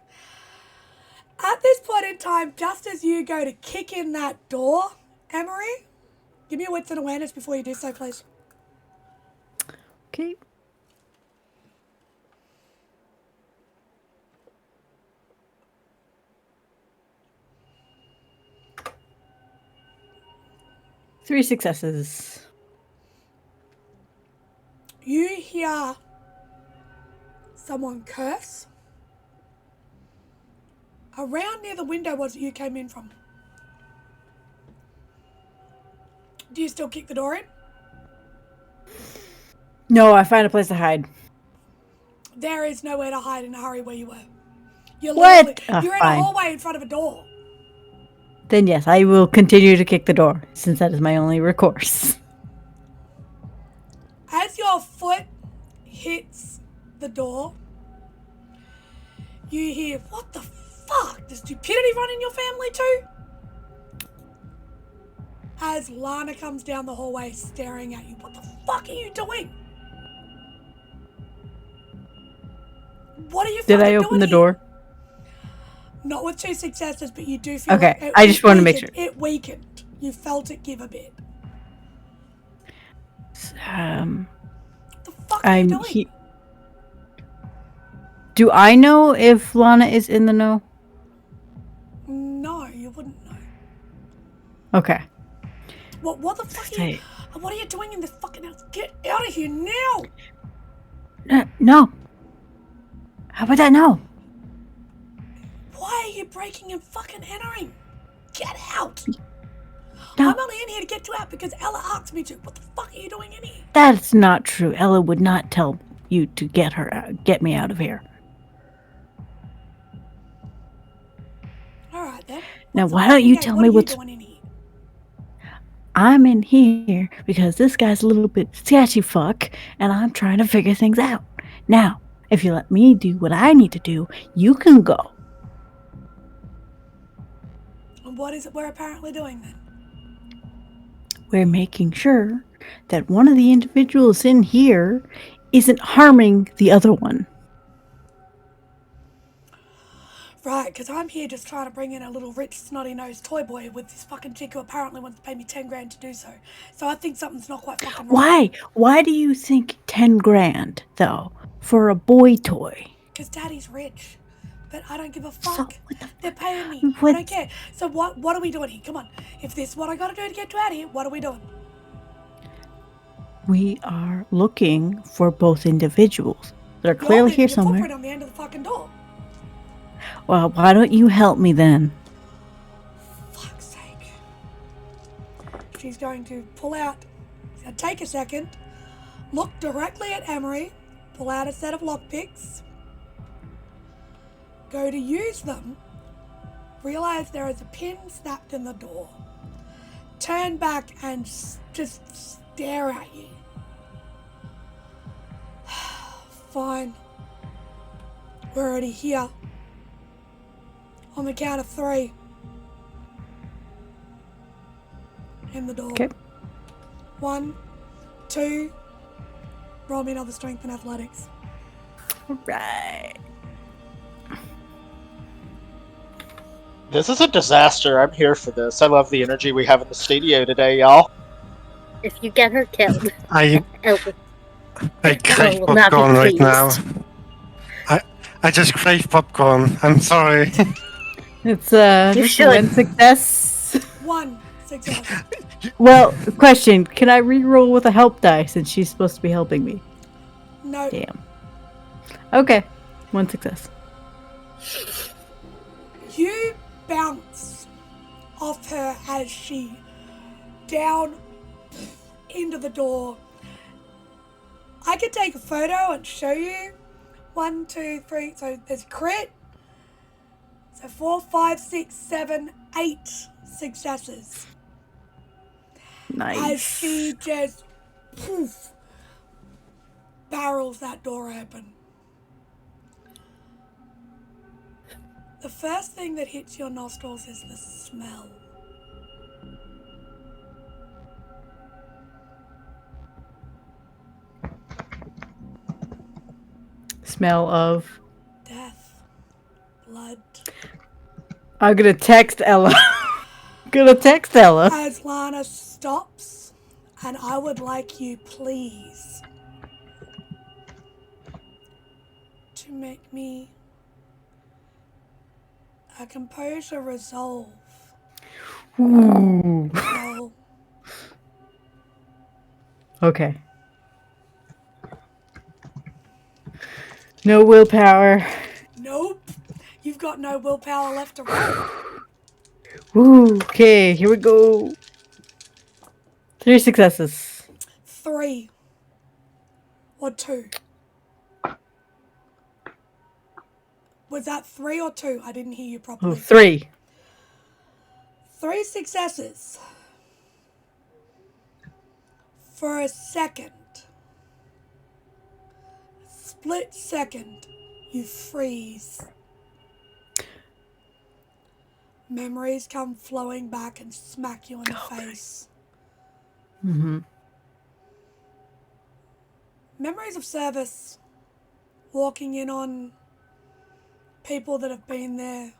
At this point in time, just as you go to kick in that door, Emory, give me a wits and awareness before you do so, please. Okay. Three successes. You hear someone curse around near the window was you came in from. Do you still kick the door in? No, I find a place to hide. There is nowhere to hide in a hurry where you were. You're What? You're in Fine. a hallway in front of a door. Then yes, I will continue to kick the door, since that is my only recourse. As your foot hits the door, you hear, what the fuck? Does stupidity run in your family too? As Lana comes down the hallway staring at you, what the fuck are you doing? What are you fucking Did I doing open the here? door? Not with 2 successes, but you do feel Okay, like I just wanted to make sure. It weakened. You felt it give a bit. The fuck are you doing? Do I know if Lana is in the know? No, you wouldn't know. Okay. What the fuck are you... What are you doing in this fucking house? Get out of here now! No. How about that no? Why are you breaking and fucking entering? Get out! No. I'm only in here to get you out because Ella asked me to. What the fuck are you doing in here? That's not true. Ella would not tell you to get me out of here. Alright then. Now why don't you tell me what's... doing in here? I'm in here because this guy's a little bit sketchy fuck, and I'm trying to figure things out. Now, if you let me do what I need to do, you can go. And what is it we're apparently doing then? We're making sure that one of the individuals in here isn't harming the other one. Right, because I'm here just trying to bring in a little rich, snotty-nosed toy boy with this fucking chick who apparently wants to pay me 10 grand to do so. So I think something's not quite fucking right. Why? Why do you think 10 grand, though, for a boy toy? Because Daddy's rich. But I don't give a fuck. So, they're paying me. I don't care. So what are we doing here? Come on. If this is what I gotta do to get you out of here, what are we doing? We are looking for both individuals. They're clearly here somewhere. Footprint on the end of the fucking door. Well, why don't you help me then? Fuck's sake. She's going to pull out. She's going to take a second. Look directly at Emory. Pull out a set of lockpicks. Go to use them. Realize there is a pin snapped in the door. Turn back and just stare at you. Fine. We're already here. On the count of 3. In the door. Okay. 1, 2. Roll me another strength and athletics. Right. This is a disaster. I'm here for this. I love the energy we have in the studio today, y'all. If you get her killed, I crave will not be popcorn right now. pleased. I just crave popcorn. I'm sorry. It's You should. one success. 1 success. Well, question: can I re-roll with a help die since she's supposed to be helping me? No. Damn. Okay, 1 success. You bounce off her as she down into the door. I could take a photo and show you. 1, 2, 3. So there's a crit. So 4, 5, 6, 7, 8 successes. Nice. As she just poof, barrels that door open. The first thing that hits your nostrils is the smell. Smell of. Death. Blood. I'm gonna text Ella. As Lana stops, and I would like you, please, to make me a composure resolve. Ooh. Roll. Okay. No willpower. Nope. You've got no willpower left to roll. Ooh, okay, here we go. 3 successes. 3. Or 2. Was that 3 or 2? I didn't hear you properly. Oh, 3. 3 successes. For a second. Split second. You freeze. Memories come flowing back and smack you in the face. Mm-hmm. Memories of service. Walking in on people that have been there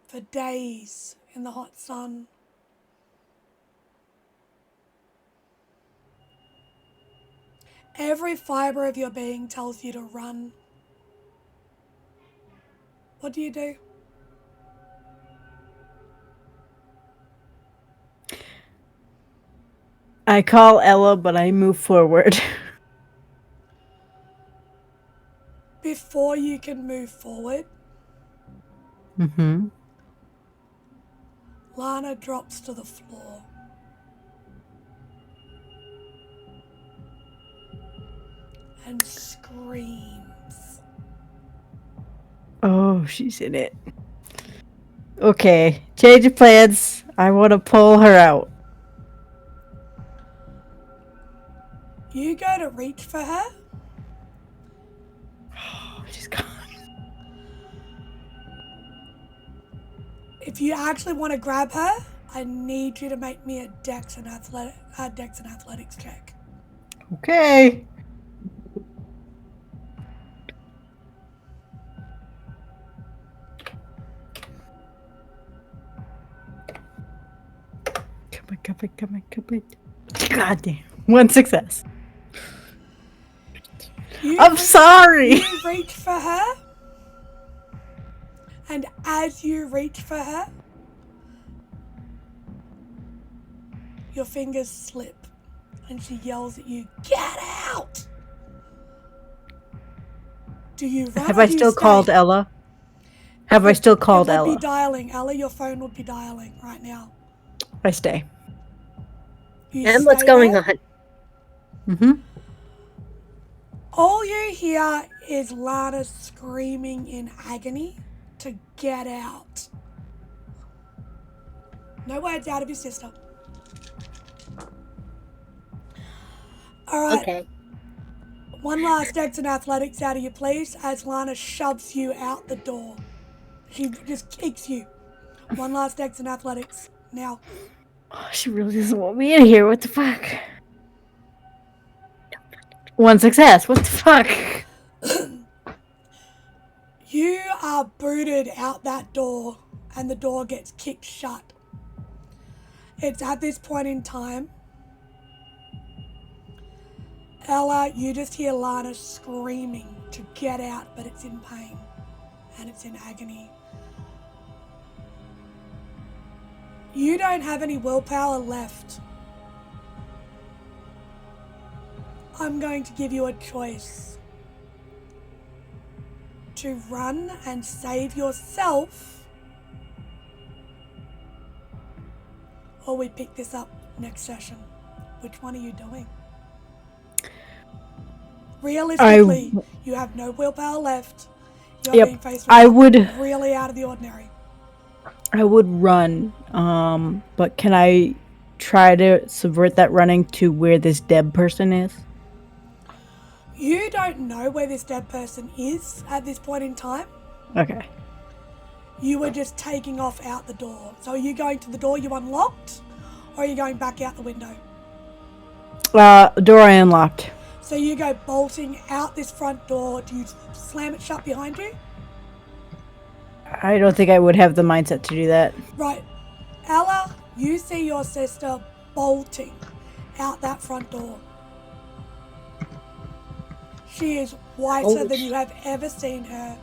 for days in the hot sun. Every fibre of your being tells you to run. What do you do? I call Ella, but I move forward. Before you can move forward, Mm-hmm. Lana drops to the floor. And screams. Oh, she's in it. Okay, change of plans. I want to pull her out. You go to reach for her. Oh, she's gone. If you actually want to grab her, I need you to make me a Dex and athletics check. Okay. Come on. God damn. 1 success. I'm sorry. You reach for her, and as you reach for her, your fingers slip, and she yells at you, "Get out!" Do you run? Have I still called Ella? Have I still called Ella? It would be dialing. Ella, your phone would be dialing right now. I stay. And what's going on? Mm-hmm. All you hear is Lana screaming in agony to get out. No words out of your sister. All right. Okay. One last dex and athletics out of you, please, as Lana shoves you out the door. She just kicks you. One last dex and athletics. Now. Oh, she really doesn't want me in here. What the fuck? 1 success. What the fuck? You are booted out that door, and the door gets kicked shut. It's at this point in time, Ella, you just hear Lana screaming to get out, but it's in pain, and it's in agony. You don't have any willpower left. I'm going to give you a choice. To run and save yourself, or we pick this up next session. Which one are you doing? Realistically, you have no willpower left. You're being faced with really out of the ordinary. I would run, but can I try to subvert that running to where this dead person is? You don't know where this dead person is at this point in time. Okay. You were just taking off out the door. So are you going to the door you unlocked, or are you going back out the window? Door I unlocked. So you go bolting out this front door. Do you slam it shut behind you? I don't think I would have the mindset to do that. Right. Ella, you see your sister bolting out that front door. She is whiter than you have ever seen her,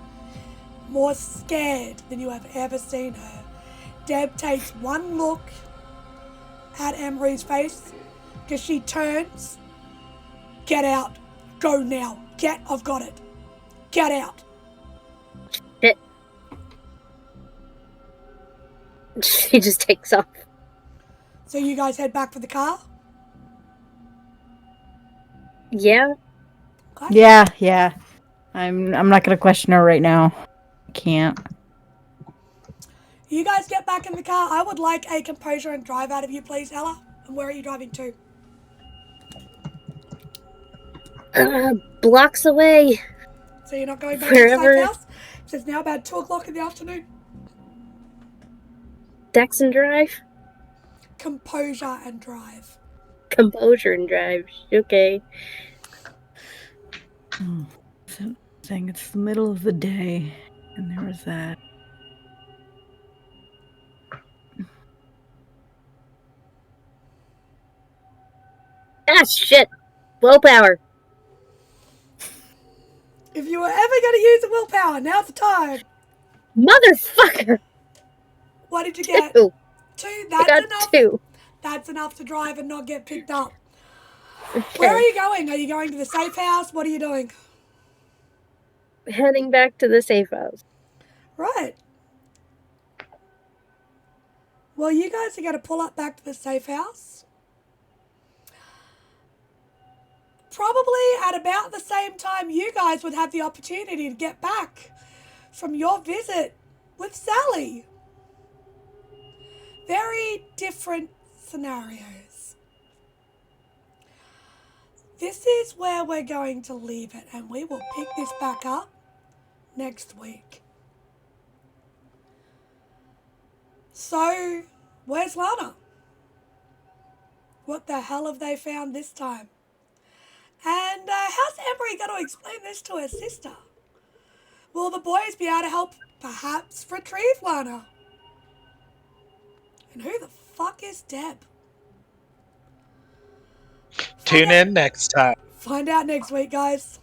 more scared than you have ever seen her. Deb takes one look at Emery's face, because she turns. Get out. Go now. I've got it. Get out. Shit. She just takes off. So you guys head back for the car? Yeah. Okay. Yeah. I'm not gonna question her right now. I can't. You guys get back in the car. I would like a composure and drive out of you, please, Ella. And where are you driving to? Blocks away. So you're not going back to the safe house? So it's now about 2 o'clock in the afternoon. Dex and drive? Composure and drive. Composure and drive. Okay. So, saying it's the middle of the day, and there was that. Ah, shit. Willpower. If you were ever going to use the willpower, now's the time. Motherfucker. What did you get? 2. 2. I got enough. 2. That's enough to drive and not get picked up. Okay. Where are you going? Are you going to the safe house? What are you doing? Heading back to the safe house. Right. Well, you guys are going to pull up back to the safe house. Probably at about the same time you guys would have the opportunity to get back from your visit with Sally. Very different scenarios. This is where we're going to leave it, and we will pick this back up next week. So, where's Lana? What the hell have they found this time? And how's Emery going to explain this to her sister? Will the boys be able to help perhaps retrieve Lana? And who the fuck is Deb? Tune in next time. Find out next week, guys.